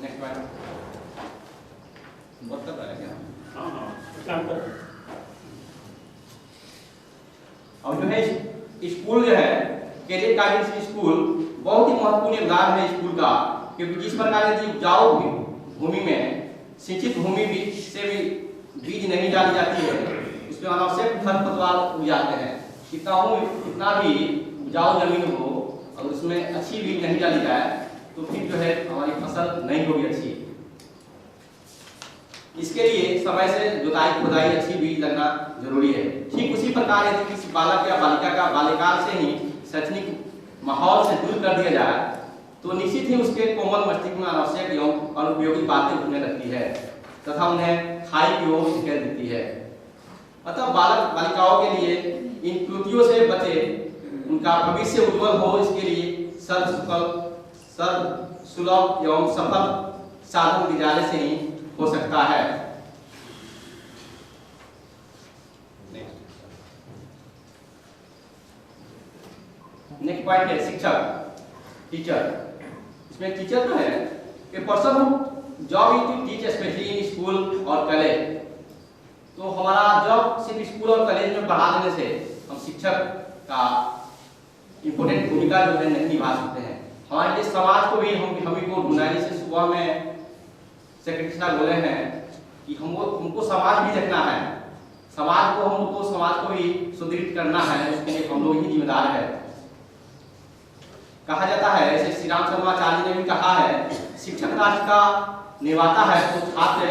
नेक्स्ट बार बहुत कर रहा है क्या? काम कर। और जो है स्कूल जो है कैरियर गाइडेंस स्कूल बहुत ही महत्वपूर्ण योगदान है स्कूल का, क्योंकि जिस प्रकार की उपजाऊ भूमि में सिंचित भूमि से भी बीज नहीं डाली जाती है उसमें अनावश्यक खरपतवार उग जाते हैं। कितना भी उपजाऊ जमीन हो और उसमें अच्छी बीज नहीं डाली जाए तो फिर जो है हमारी फसल नहीं होगी अच्छी। इसके लिए समय से जुताई खुदाई अच्छी बीज लगना जरूरी है। ठीक उसी प्रकार यदि किसी बालक या बालिका का बाल्यकाल से ही शैक्षणिक माहौल से दूर कर दिया जाए तो निश्चित ही उसके कोमल मस्तिष्क में अनावश्यक एवं अनुपयोगी बातें उठने लगती है तथा उन्हें खाई की ओर धकेल देती है। अतः बालक बालिकाओं के लिए इन कृतियों से बचे, उनका भविष्य उज्जवल हो, इसके लिए सुलभ एवं सफल साधन विद्यालय से ही हो सकता है। नेक्स्ट पॉइंट है शिक्षक, टीचर। इसमें टीचर जो है a person job is to teach specially in school और कॉलेज। तो हमारा जॉब सिर्फ स्कूल और कॉलेज में पढ़ा देने से हम शिक्षक का इंपॉर्टेंट भूमिका जो है नहीं निभा सकते हैं। हमारे लिए समाज को भी हम को ढूंढना, जैसे सुबह में सेक्रेटरी साहब बोले हैं कि हमको समाज भी देखना है, समाज को भी सुदृढ़ करना है, उसके लिए हम लोग ही जिम्मेदार है। कहा जाता है, ऐसे श्री राम शर्माचार्य ने भी कहा है, शिक्षक राष्ट्र का निर्माता है तो छात्र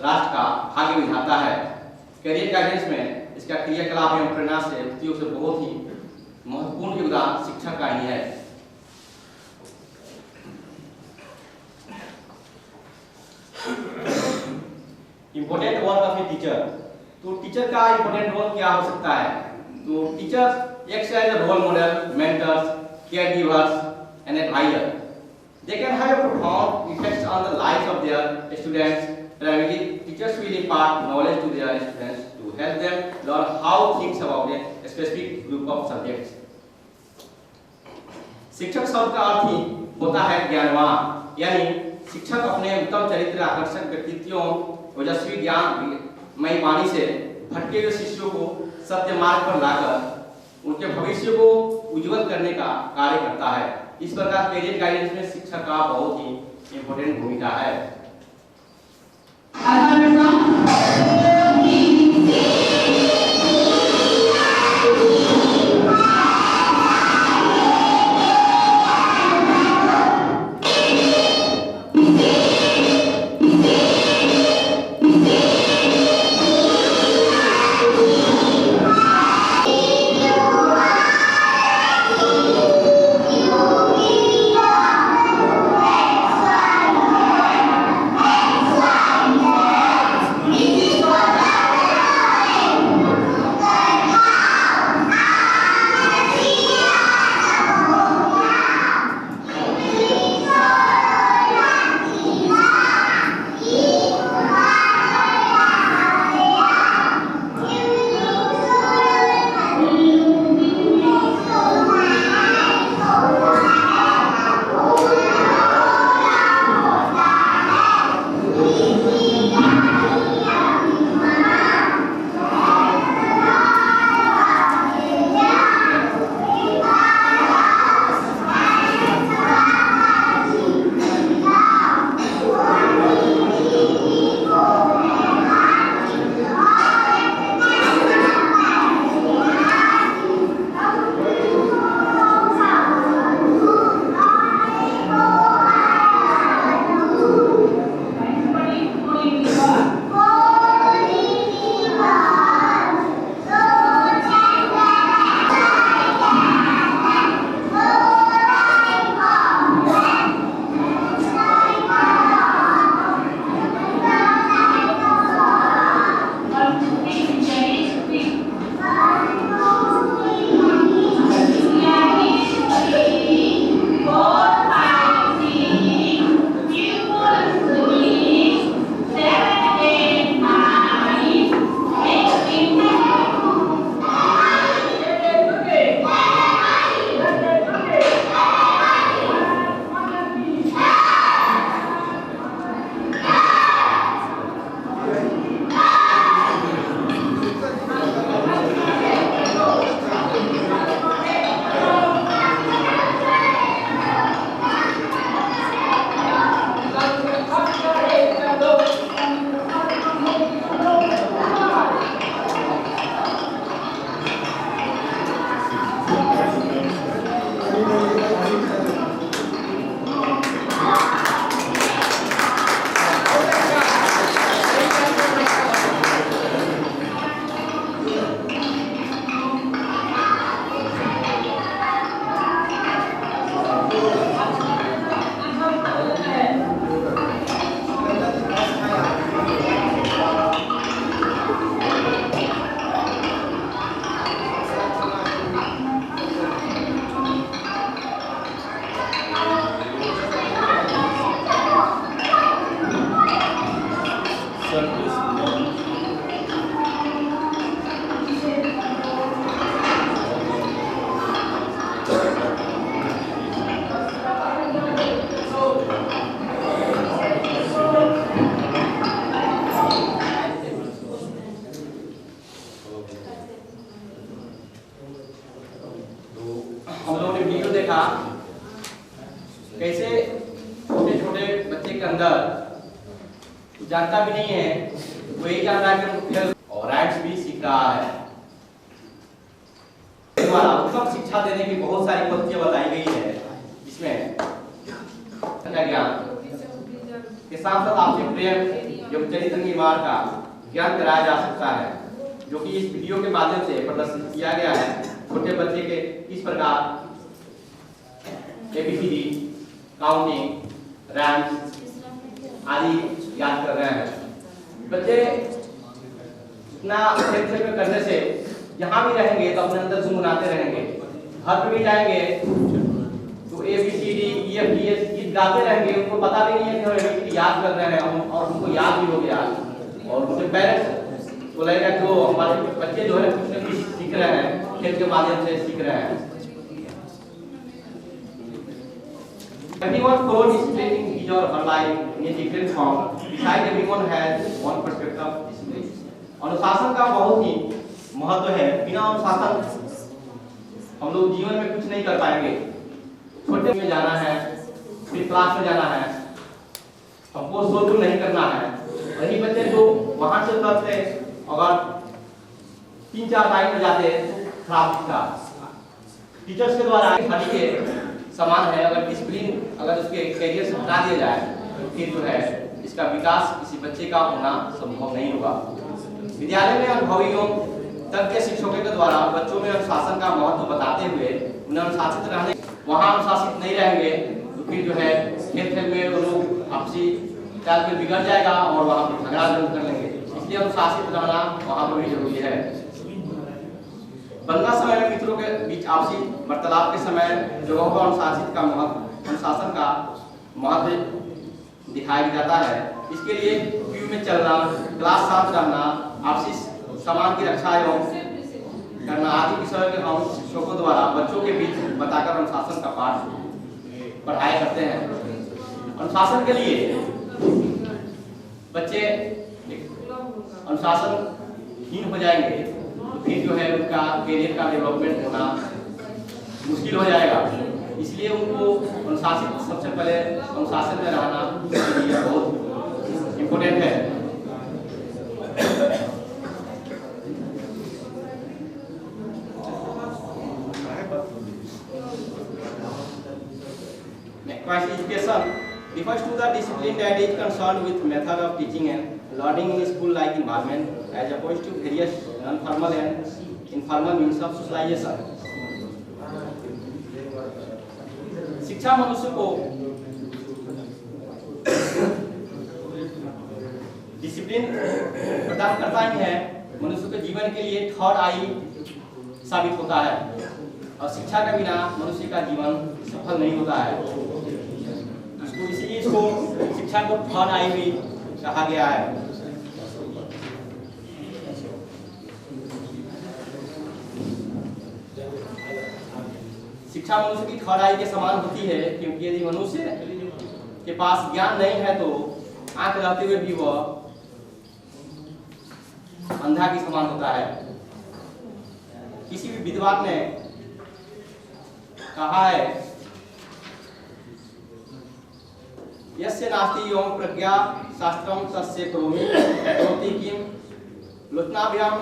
राष्ट्र का भाग्य विधाता है। कैरियर गाइडेंस में इसका क्रियाकलाप एवं प्रेरणा से व्यक्तियों से बहुत ही महत्वपूर्ण योगदान शिक्षक का ही है। Important work of a teacher. तो टीचर का इंपॉर्टेंट रोल क्या हो सकता है? तो teacher acts as a role model, mentors, caregivers, and advisors. They can have a profound effects on the lives of their students. Primarily, teachers will impart knowledge to their students to help them learn how things about a specific group of subjects. शिक्षक शब्द का अर्थ ही होता है ज्ञानवान, यानी शिक्षक अपने उत्तम चरित्र, आकर्षक व्यक्तित्वों, ओजस्वी ज्ञानमयी वाणी से भटके हुए शिष्यों को सत्य मार्ग पर लाकर उनके भविष्य को उज्जवल करने का कार्य करता है। इस प्रकार कैरियर गाइडेंस में शिक्षक का बहुत ही इम्पोर्टेंट भूमिका है। कैसे छोटे छोटे बच्चे के अंदर जानता भी नहीं है, वो यही जान रहा है कि और राइट्स भी सीख रहा है। उत्तम शिक्षा देने की बहुत सारी पद्धतियां बताई गई है, जिसमें ज्ञान के साथ साथ आपसे प्रेम एवं चरित्र निर्माण का ज्ञान कराया जा सकता है, जो कि इस वीडियो के माध्यम से प्रदर्शित किया गया है। छोटे बच्चे के इस प्रकार ABCD, काउंटिंग, रैम्स आदि याद कर रहे हैं। बच्चे इतना करने से जहाँ भी रहेंगे तो अपने अंदर गुनगुनाते रहेंगे। घर पे भी जाएंगे तो ABCD, EFGH ये गाते रहेंगे, उनको पता भी नहीं है कि हम ABCD याद कर रहे हैं और उनको याद भी हो गया। और उनके पेरेंट्स को लगेगा जो हमारे बच्चे जो है कुछ न कुछ सीख रहे हैं, खेल के माध्यम से सीख रहे हैं। Everyone follows discipline in his or her life in a different form. Besides, everyone has one perspective of discipline. अनुशासन का बहुत ही महत्व है। बिना अनुशासन हम लोग जीवन में कुछ नहीं कर पाएंगे। छोटे में जाना है, फिर क्लास में जाना है, हमको शोरगुल नहीं करना है। वही बच्चे जो वहां से करते अगर 3-4 लाइन में जाते तो खराब दिखता। टीचर्स के द्वारा के समान है। अगर डिसिप्लिन अगर उसके करियर से हटा दिया जाए तो फिर जो है इसका विकास किसी बच्चे का होना संभव नहीं होगा। विद्यालय में अनुभवियों तज्ञ शिक्षकों के द्वारा बच्चों में अनुशासन का महत्व बताते हुए उन्हें अनुशासित रहने, वहाँ अनुशासित नहीं रहेंगे तो फिर जो है खेल में वो लोग आपसी तालमेल बिगड़ जाएगा और वहाँ पर झगड़ा जरूर कर लेंगे। इसलिए अनुशासित रहना वहाँ पर भी जरूरी है। बंदा समय में मित्रों के बीच आपसी वार्तालाप के समय जगहों पर अनुशासन का महत्व दिखाया जाता है। इसके लिए क्यू में चलना, क्लास साथ रहना, आपसी सामान की रक्षा एवं करना आदि विषयों के हम शिक्षकों द्वारा बच्चों के बीच बताकर अनुशासन का पाठ पढ़ाया करते हैं। अनुशासन के लिए बच्चे अनुशासनहीन हो जाएंगे तो फिर जो है उनका करियर का डेवलपमेंट होना मुश्किल हो जाएगा। इसलिए उनको अनुशासित सबसे पहले अनुशासन में रहना बहुत इम्पोर्टेंट है। Education refers to the discipline that is concerned with method of teaching and learning in school-like environment as opposed to various non-formal and informal means of socialization. शिक्षा मनुष्य को डिसिप्लिन प्रदान करता ही है, मनुष्य के जीवन के लिए थर्ड आई साबित होता है और शिक्षा के बिना मनुष्य का जीवन सफल नहीं होता है। इसीलिए इसको शिक्षा को थर्ड आई भी कहा गया है। शिक्षा मनुष्य की थर्ड आई के समान होती है क्योंकि यदि मनुष्य के पास ज्ञान नहीं है तो आंख रहते हुए भी वह अंधा के समान होता है। किसी भी विद्वान ने कहा है यस्य नास्ति योम प्रज्ञा शास्त्रम तस्य करोमि करोति किम लोचनाभ्याम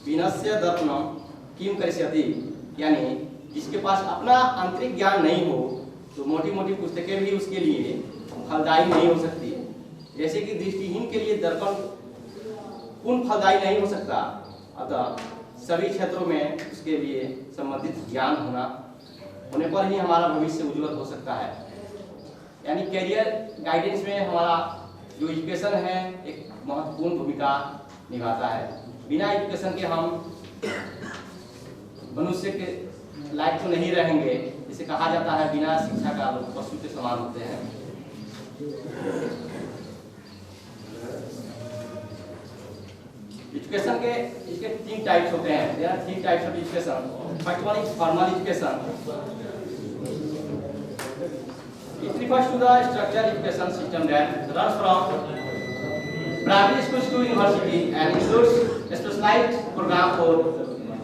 विनस्य दर्पणम किम करिष्यति। यानी जिसके पास अपना आंतरिक ज्ञान नहीं हो तो मोटी मोटी पुस्तकें भी उसके लिए फलदायी नहीं हो सकती। जैसे कि दृष्टिहीन के लिए दर्पण पूर्ण फलदायी नहीं हो सकता, अतः सभी क्षेत्रों में उसके लिए संबंधित ज्ञान होने पर ही हमारा भविष्य उज्जवल हो सकता है। यानी कैरियर गाइडेंस में हमारा जो एजुकेशन है एक महत्वपूर्ण भूमिका निभाता है। बिना एजुकेशन के हम मनुष्य के लायक तो नहीं रहेंगे। जिसे कहा जाता है बिना शिक्षा का लोग पशु के समान होते हैं। एजुकेशन के इसके 3 टाइप्स होते हैं। There are 3 types of education. First one is formal education. It refers to the structured education system that runs from primary schools to university and includes a specialized program for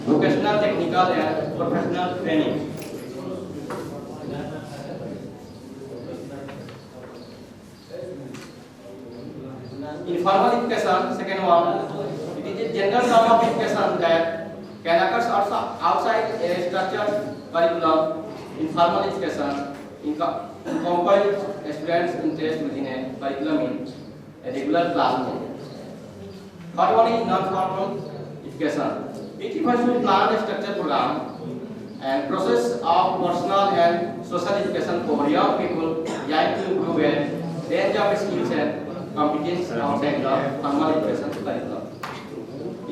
vocational, technical and professional training. Informal education, second one, it is a general form of education that can occur outside a structured curriculum. Informal education encompasses students' interest within a curriculum in a regular classroom. Third one is non-formal education. It refers to planned structured program and process of personal and social education for young people designed to improve a range of skills and competence outside the formal education curriculum.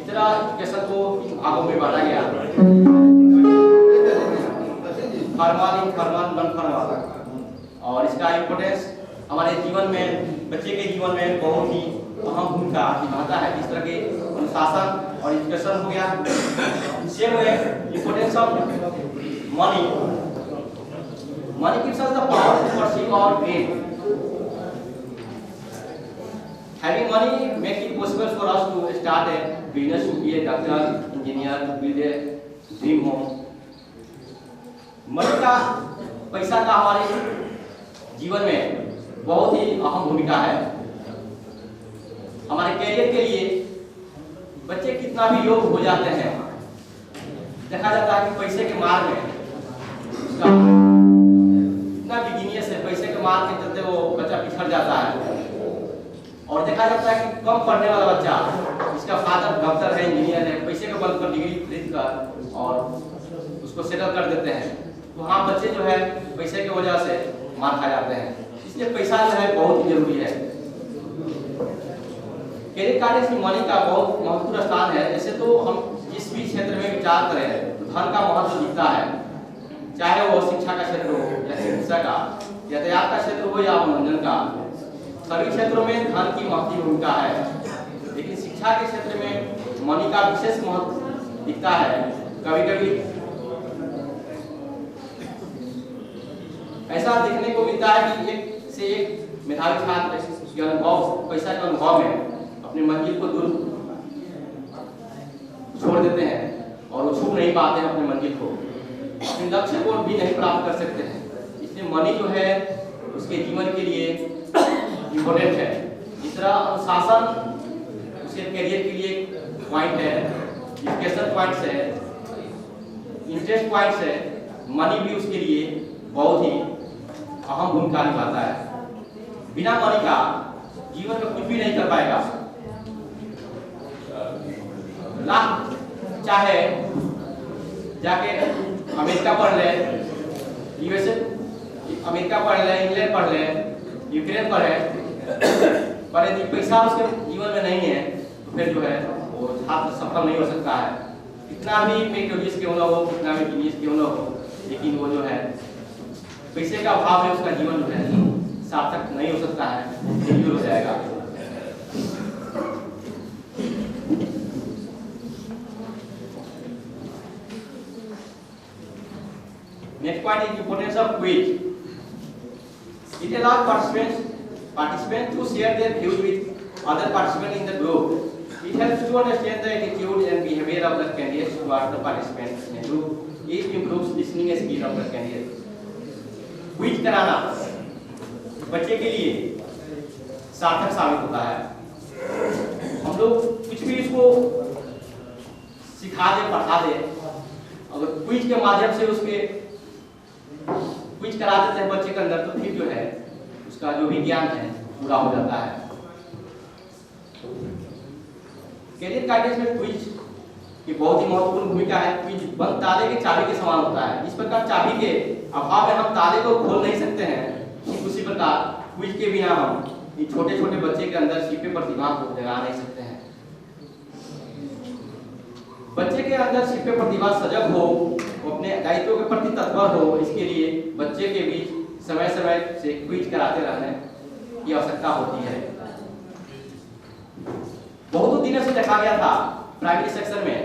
तरह education को भागों में बांटा गया, formal, informal, non formal, और इसका importance हमारे जीवन में, बच्चे के जीवन में बहुत ही अहम भूमिका निभाता है। इस तरह के अनुशासन और एजुकेशन हो गया। Same way importance of money gives us the power to pursue our dream. Having money makes it possible for us to start a business, to be a doctor, engineer, to build a dream home. Money का, पैसा का हमारे जीवन में बहुत ही अहम भूमिका है। हमारे कैरियर के लिए बच्चे कितना भी योग्य हो जाते हैं, देखा जाता है कि पैसे के मार में उसका इतना बिगिनियस है, पैसे के मार के चलते वो बच्चा पिछड़ जाता है। और देखा जाता है कि कम पढ़ने वाला बच्चा, इसका फादर डॉक्टर है, इंजीनियर है, पैसे के बल पर डिग्री खरीद कर और उसको सेटल कर देते हैं। तो हाँ, बच्चे जो है पैसे की वजह से मार खा जाते हैं। इसलिए पैसा जो है बहुत ही जरूरी है। कैरियर गाइडेंस में मनी का बहुत महत्वपूर्ण स्थान है। जैसे तो हम जिस भी क्षेत्र में विचार करें तो धन का महत्व दिखता है, चाहे वो शिक्षा का क्षेत्र हो या चिकित्सा का, यातायात का क्षेत्र हो या मनोरंजन का, सभी क्षेत्रों में धन की महत्वपूर्ण भूमिका है। लेकिन शिक्षा के क्षेत्र में मनी का विशेष महत्व दिखता है। कभी कभी ऐसा देखने को मिलता है कि एक से एक मेधावी छात्र के अनुभव, पैसा के अनुभव में अपनी मंजिल को दूर छोड़ देते हैं और वो छू नहीं पाते हैं अपने मंजिल को, अपने लक्ष्य को भी नहीं प्राप्त कर सकते हैं। इसलिए मनी जो है उसके जीवन के लिए इम्पोर्टेंट है। इस तरह अनुशासन उसके करियर के लिए पॉइंट है, एजुकेशन पॉइंट्स है, इंटरेस्ट पॉइंट्स है। मनी भी उसके लिए बहुत ही अहम भूमिका निभाता है। बिना मनी का जीवन में कुछ भी नहीं कर पाएगा। लाख चाहे जाके अमेरिका पढ़ ले, यूएसए अमेरिका पढ़ ले, इंग्लैंड पढ़ ले, यूक्रेन पढ़े, पर यदि पैसा उसके जीवन में नहीं है तो फिर जो है वो छात्र सफल नहीं हो सकता है। कितना भी मेरिटोरियस क्यों ना हो, कितना भी जीनियस क्यों ना हो, लेकिन वो जो है पैसे का अभाव में उसका जीवन जो है सार्थक नहीं हो सकता है, फेल्यूर हो जाएगा। Next point is importance of quiz. It allows participants to share their views with other participants in the group. It helps to understand the attitude and behavior of the candidates towards the participants in the group. It improves listening skill of the candidates. Quiz कराना बच्चे के लिए सार्थक साबित होता है। हम लोग कुछ भी इसको सिखा दे, पढ़ा दे, अगर क्विज के माध्यम से उसके क्विज करा देते हैं बच्चे के अंदर, तो फिर जो है उसका जो भी ज्ञान है पूरा हो जाता है। कैरियर गाइडेंस में क्विज की बहुत ही महत्वपूर्ण भूमिका है। क्विज बंद ताले के चाबी के समान होता है। जिस प्रकार चाबी के अभाव में हम ताले को खोल नहीं सकते हैं, ठीक उसी प्रकार क्विज के बिना हम छोटे छोटे बच्चे के अंदर छिपे प्रतिभा को जगा नहीं सकते हैं। बच्चे के अंदर छिपे प्रतिभा सजग हो, अपने दायित्व के प्रति तत्पर हो, इसके लिए बच्चे के बीच समय समय से क्विज कराते रहने की आवश्यकता होती है। बहुत दिनों से देखा गया था प्राइमरी सेक्शन में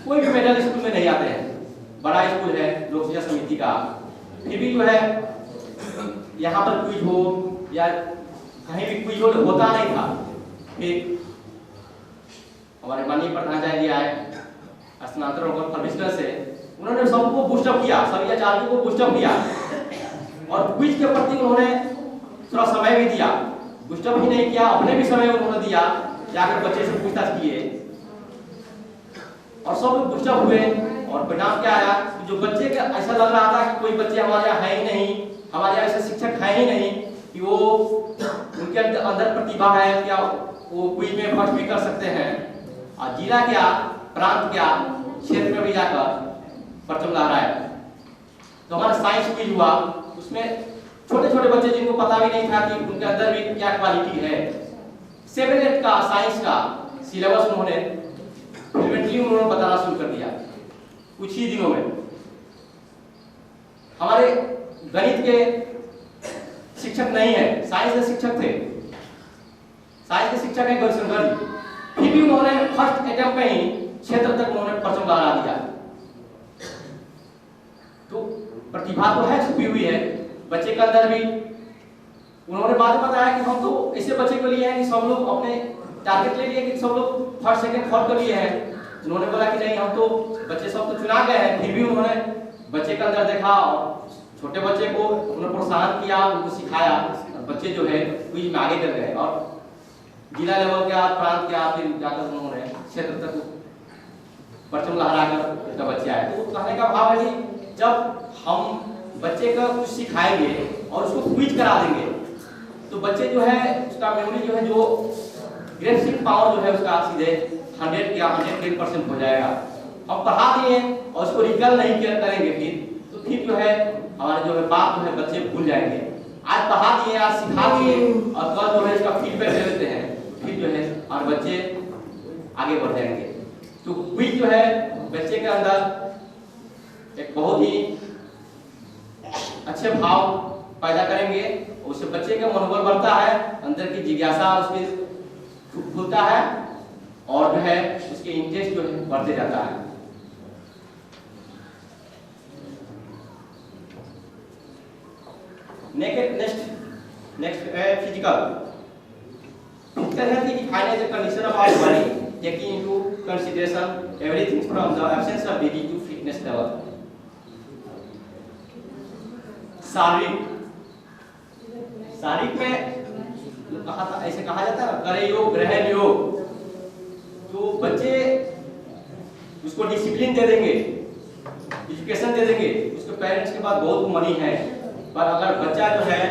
कोई भी मेडल स्कूल में नहीं आते हैं। बड़ा स्कूल है लोक शिक्षा समिति का, फिर भी जो है यहाँ पर क्विज हो या कहीं भी क्विज होता नहीं था। फिर हमारे माननीय प्रधानाचार्य जी आए स्नातक होकर परमिशन से, उन्होंने सबको बूस्टअप किया, सभी आचार्यों को बूस्टअप किया और क्विज के प्रति उन्होंने थोड़ा समय भी दिया। बूस्टअप ही नहीं किया, अपने भी समय उन्होंने दिया, जाकर बच्चे से पूछताछ किए और सब लोग बूस्टअप हुए। और परिणाम क्या आया कि जो बच्चे का ऐसा लग रहा था कि कोई बच्चे हमारे यहाँ है ही नहीं, हमारे यहाँ ऐसे शिक्षक है ही नहीं कि वो उनके अंदर प्रतिभा है, क्या वो क्विज में फर्स्ट भी कर सकते हैं, और जिला क्या, प्रांत क्या, क्षेत्र में भी जाकर परचम लहराए। तो हमारा साइंस क्विज हुआ, उसमें छोटे छोटे बच्चे जिनको पता भी नहीं था कि उनके अंदर भी क्या क्वालिटी है, 7-8 का साइंस का सिलेबस उन्होंने बताना शुरू कर दिया कुछ ही दिनों में। हमारे गणित के शिक्षक नहीं है, साइंस के शिक्षक थे, साइंस के शिक्षक है गौरीशंकर जी, फिर भी उन्होंने फर्स्ट अटेम्प्ट में ही क्षेत्र तक उन्होंने परचम लहरा दिया। तो प्रतिभा तो है, छुपी हुई है बच्चे के अंदर भी। उन्होंने बाद में बताया कि हम तो ऐसे बच्चे को लिए हैं कि सब लोग अपने टारगेट ले लिए कि सब लोग फर्स्ट सेकंड थर्ड कर लिए हैं। उन्होंने बोला कि नहीं, हम तो बच्चे सब तो चुना गए हैं, फिर भी उन्होंने बच्चे के अंदर देखा, छोटे बच्चे को उन्होंने प्रोत्साहन किया, उनको सिखाया, बच्चे जो है क्विज में आगे कर गए और जिला लेवल के प्रांत के फिर जाकर उन्होंने क्षेत्र तक परचम लहराकर इनका बच्चे आए। तो कहने का भाव है कि जब हम बच्चे को कुछ सिखाएंगे और उसको क्विज करा देंगे तो बच्चे जो है उसका मेमोरी जो है, जो ग्रेसिंग पावर जो है उसका सीधे 100 या 110% हो जाएगा। हम पढ़ा दिए और उसको रिकॉल नहीं करेंगे फिर जो है हमारे जो है बात जो है बच्चे भूल जाएंगे। आज पढ़ा दिए, आज सिखा दिए और कल जो है इसका फीडबैक दे देते हैं, फिर जो है और बच्चे आगे बढ़ जाएंगे। तो क्विज जो है बच्चे के अंदर एक बहुत ही अच्छे भाव पैदा करेंगे, उससे बच्चे का मनोबल बढ़ता है, अंदर की जिज्ञासा उसकी खुलता है और जो है उसके इंटरेस्ट जो है बढ़ते जाता है। Next physical health is defined as a condition of our body taking into consideration everything from the absence of disease to fitness level. शारीरिक में कहा था, ऐसे कहा जाता है करे योग ग्रहण योग। तो बच्चे उसको डिसिप्लिन दे देंगे, एजुकेशन दे देंगे, उसके पेरेंट्स के पास बहुत मनी है, पर अगर बच्चा जो है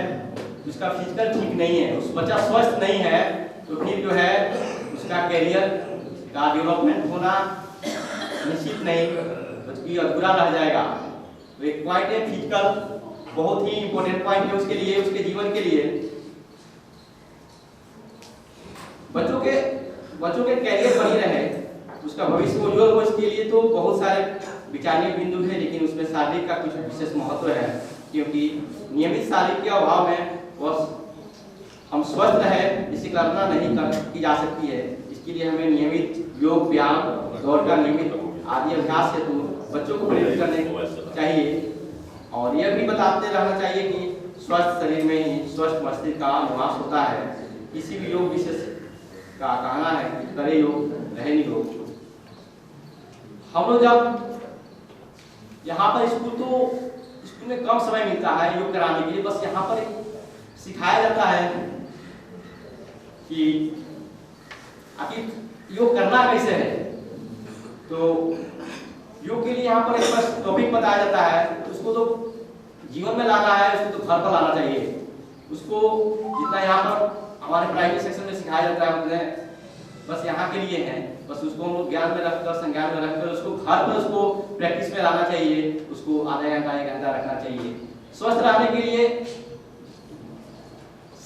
उसका फिजिकल ठीक नहीं है, उस बच्चा स्वस्थ नहीं है, तो फिर जो है उसका कैरियर का डेवलपमेंट होना निश्चित नहीं, बल्कि अधूरा रह जाएगा। तो एक पॉइंट है फिजिकल, बहुत ही इंपॉर्टेंट पॉइंट है उसके लिए, उसके जीवन के लिए। बच्चों के कैरियर बनी रहे, उसका भविष्य उज्जवल हो, इसके लिए तो बहुत सारे विचारणीय बिंदु है, लेकिन उसमें शारीरिक का कुछ विशेष महत्व है, क्योंकि नियमित शारीरिक के अभाव में वह हम स्वस्थ रहे जिसकी कल्पना नहीं की जा सकती है। इसके लिए हमें नियमित योग व्यायाम दौड़ का नियमित आदि अभ्यास हेतु बच्चों को प्रेरित करने चाहिए और यह भी बताते रहना चाहिए कि स्वस्थ शरीर में ही स्वस्थ मस्तिष्क का निवास होता है। किसी भी योग विशेष का कहना है कि करे योग रहे निरोग। हम लोग जब यहाँ पर स्कूल में कम समय मिलता है योग कराने के लिए, बस यहाँ पर सिखाया जाता है कि आखिर योग करना कैसे है। तो योग के लिए यहाँ पर एक बस टॉपिक बताया जाता है, उसको तो जीवन में लाना है, उसको तो घर पर लाना चाहिए। उसको जितना यहाँ पर हमारे प्राइमरी सेक्शन में सिखाया जाता है उतने बस यहाँ के लिए है, बस उसको हम लोग ज्ञान में रखकर संज्ञान में रखकर उसको घर पर उसको प्रैक्टिस में लाना चाहिए, उसको आधा घंटा 1 घंटा रखना चाहिए। स्वस्थ रहने के लिए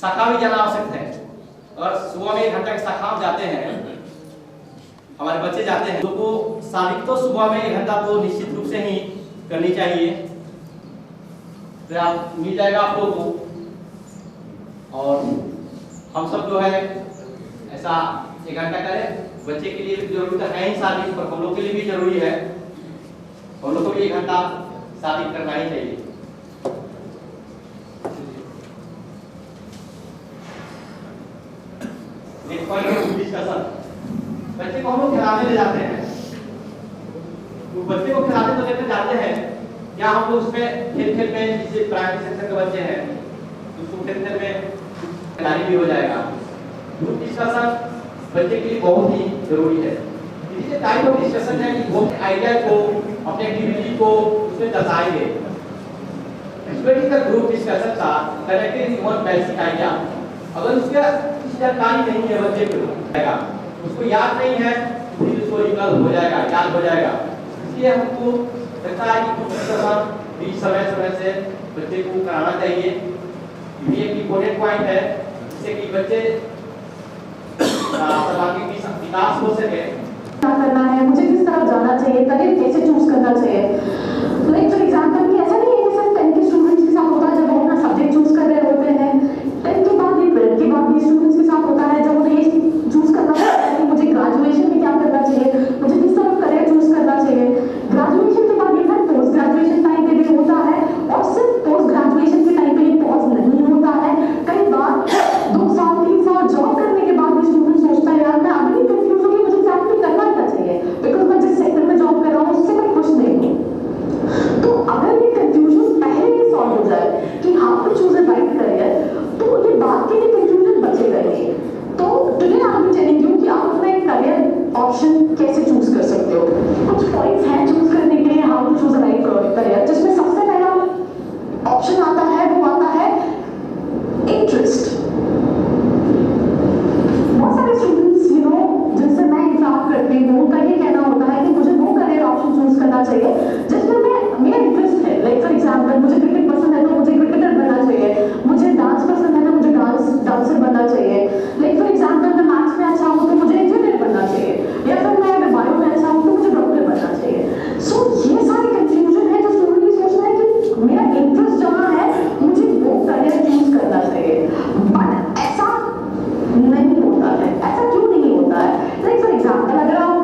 शाखा भी जाना आवश्यक है, और सुबह में 1 घंटा की शाखा जाते हैं, हमारे बच्चे जाते हैं, तो शारीरिक तो सुबह में 1 घंटा तो निश्चित रूप से ही करनी चाहिए। फिर आप मिल जाएगा आप लोगों को, और हम सब जो है ऐसा 1 घंटा करें। बच्चे के लिए जरूरी तो है ही शारीरिक, पर हम लोग के लिए भी जरूरी है, हम लोग को भी 1 घंटा शारीरिक करना ही चाहिए। बच्चे को हम लोग खिलाने ले जाते हैं, तो बच्चे को खिलाने तो लेकर जाते हैं, या हम लोग उसमें खेल में जैसे प्राइमरी सेक्शन के बच्चे हैं उसको खेल में खिलानी भी हो जाएगा। ग्रुप डिस्कशन बच्चे के लिए बहुत ही जरूरी है। इसी टाइप ऑफ डिस्कशन है कि वो आइडिया को, अपने एक्टिविटी को उसमें दर्शाएंगे। एक्सप्लेनिंग द ग्रुप डिस्कशन का कनेक्टिंग वन बेसिक आइडिया। अगर उसका जानकारी नहीं है बच्चे को, उसको याद नहीं है, फिर उसको रिकॉल हो जाएगा, याद हो जाएगा। इसलिए हमको लगता है कि कुछ भी समय से बच्चे को कराना चाहिए। ये एक इम्पोर्टेंट पॉइंट है, जिससे कि बच्चे सर्वांगीण विकास हो सके। क्या करना है, मुझे किस तरफ जाना चाहिए, करियर कैसे चूज करना चाहिए। लाइक फॉर एग्जांपल कि ऐसा नहीं है कि सिर्फ 10 के स्टूडेंट्स के साथ होता है जब वो अपना सब्जेक्ट चूज कर रहे होते हैं। 10 के बाद ये 12 के बाद भी स्टूडेंट्स के साथ होता है जब उन्हें ये चूज करना होता है कि मुझे ग्रेजुएशन में क्या करना चाहिए, मुझे किस तरफ करियर चूज करना चाहिए। ग्रेजुएशन के बाद ये फिर पोस्ट ग्रेजुएशन टाइम पे भी होता है और सिर्फ पोस्ट ग्रेजुएशन के टाइम पे ये पॉज नहीं होता है। कई बार 2 साल 3 साल जॉब करने के बाद भी स्टूडेंट सोचता है यार मैं अभी भी कंफ्यूज हूँ कि मुझे एग्जैक्टली करना क्या चाहिए, बिकॉज मैं जिस सेक्टर में जॉब कर रहा हूँ उससे मैं खुश नहीं हूँ। तो अगर ये कंफ्यूजन पहले ही सॉल्व हो जाए कि how to choose a right career, तो ये बात के लिए कंफ्यूजन बचेगा नहीं। तो today I am telling you कि आप अपना एक करियर ऑप्शन कैसे चूज कर सकते हो। कुछ पॉइंट्स हैं चूज करने के लिए how to choose a right career, जिसमें सबसे पहला ऑप्शन आता है वो आता है इंटरेस्ट। बहुत सारे स्टूडेंट्स जिनसे मैं इंटरेक्ट करती हूँ उनका ये कहना होता है कि मुझे वो करियर ऑप्शन चूज करना चाहिए जिसमें मेरा इंटरेस्ट है। लाइक फॉर एग्जांपल मुझे क्रिकेट पसंद है तो मुझे क्रिकेटर बनना चाहिए, मुझे डांस पसंद है तो मुझे डांसर बनना चाहिए। लाइक फॉर एग्जांपल मैं मैथ्स में अच्छा हूँ तो मुझे इंजीनियर बनना चाहिए, या फिर मैं अगर बायो में अच्छा हूँ तो मुझे डॉक्टर बनना चाहिए। सो ये सारी कंफ्यूजन है जो स्टूडेंट ये सोचना है कि मेरा इंटरेस्ट जहाँ है मुझे वो करियर चूज करना चाहिए। बट ऐसा नहीं होता है। ऐसा क्यों नहीं होता है? लाइक फॉर एग्जांपल अगर आप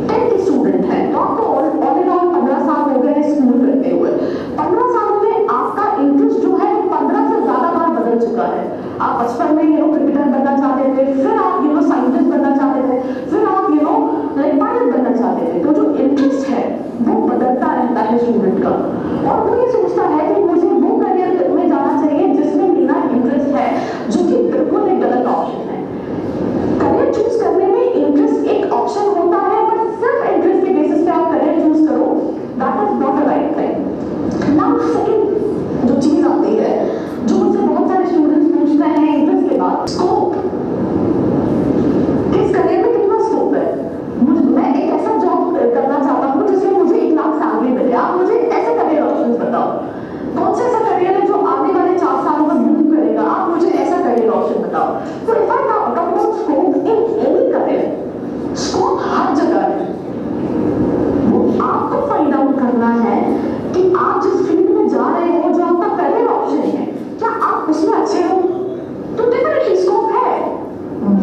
10 के स्टूडेंट हैं तो आपको ऑल इन ऑल 15 साल हो गए हैं स्कूल करते हुए। 15 साल में आपका इंटरेस्ट जो है 15 से ज्यादा बार बदल चुका है। आप बचपन में क्रिकेटर बनना चाहते थे, फिर आप साइंटिस्ट बनना चाहते थे, फिर आप लाइक पायलट बनना चाहते थे। तो जो इंटरेस्ट है वो बदलता रहता है स्टूडेंट का, और वो ये सोचता है कि मुझे वो करियर में जाना चाहिए जिसमें मेरा इंटरेस्ट है, जो कि बिल्कुल एक गलत ऑप्शन है। करियर चूज करने में इंटरेस्ट एक ऑप्शन होता है, बट सिर्फ इंटरेस्ट के बेसिस पे आप करियर चूज करो, that is not a right thing. Now second जो चीज आती है जो मुझसे बहुत सारे स्टूडेंट्स पूछते हैं इंटरेस्ट के बाद, स्कोप। इस करियर में कितना स्कोप है? मैं एक ऐसा जॉब करना चाहता हूँ जिसमें मुझे 1 लाख सैलरी मिले। आप मुझे ऐसे करियर ऑप्शंस बताओ, कौन सा ऐसा करियर है जो आने वाले 4 सालों में बूम करेगा? आप मुझे ऐसा करियर ऑप्शन बताओ। तो if I talk about scope in any career, scope हर जगह है। वो आपको फाइंड आउट करना है कि आप जिस फील्ड में जा रहे हो, जो आपका करियर ऑप्शन है, क्या आप उसमें अच्छे हो? तो डेफिनेटली स्कोप है।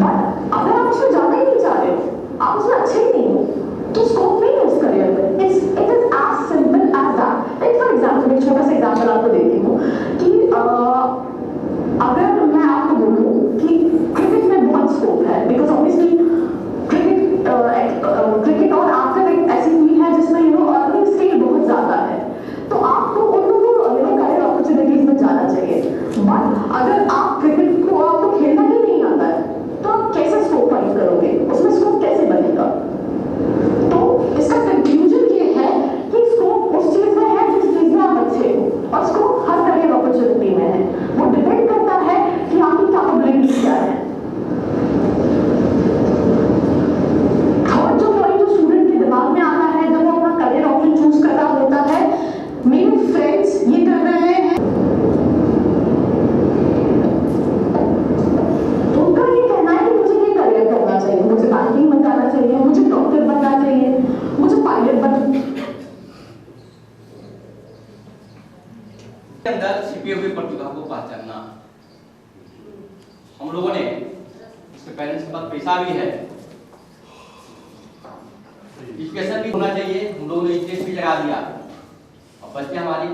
बट अगर आप उसमें जाना ही नहीं चाह रहे हो, आप उसमें अच्छे ही नहीं हो, तो स्कोप नहीं है उस करियर में। It is as simple as that. Like for example एक छोटा सा एग्जांपल आपको देती हूँ कि अगर मैं आपको बोलूँ कि क्रिकेट में बहुत स्कोप है, बिकॉज ऑब्वियसली क्रिकेट और आजकल एक ऐसी फील्ड है जिसमें अर्निंग स्केल बहुत ज्यादा है, तो आपको उन दोनों करियर अपॉर्चुनिटीज में जाना चाहिए। बट अगर आप क्रिकेट को आपको खेलना ही नहीं आता है तो आप कैसे स्कोप फाइंड करोगे, उसमें स्कोप कैसे बनेगा? तो इसका कंक्लूजन ये है कि स्कोप उस चीज में है जिस चीज में आप अच्छे हो, और स्कोप हर करियर अपॉर्चुनिटी में है। वो डिपेंड करता है कि आपकी कैपेबिलिटी क्या है। और जो पॉइंट जो स्टूडेंट के दिमाग में आता है जब वो अपना करियर ऑप्शन चूज कर रहा होता है, मेरे फ्रेंड्स ये कर रहे हैं, उनका ये कहना है कि मुझे ये करियर करना चाहिए, मुझे बैंकिंग में जाना चाहिए, मुझे डॉक्टर बनना चाहिए, मुझे पायलट बनना। अंदर छिपी हुई प्रतिभा को पहचानना। हम लोगों ने इसके पेरेंट्स के पास पैसा भी है, एजुकेशन भी होना चाहिए, हम लोगों ने स्टेज भी लगा दिया, और बच्चे हमारी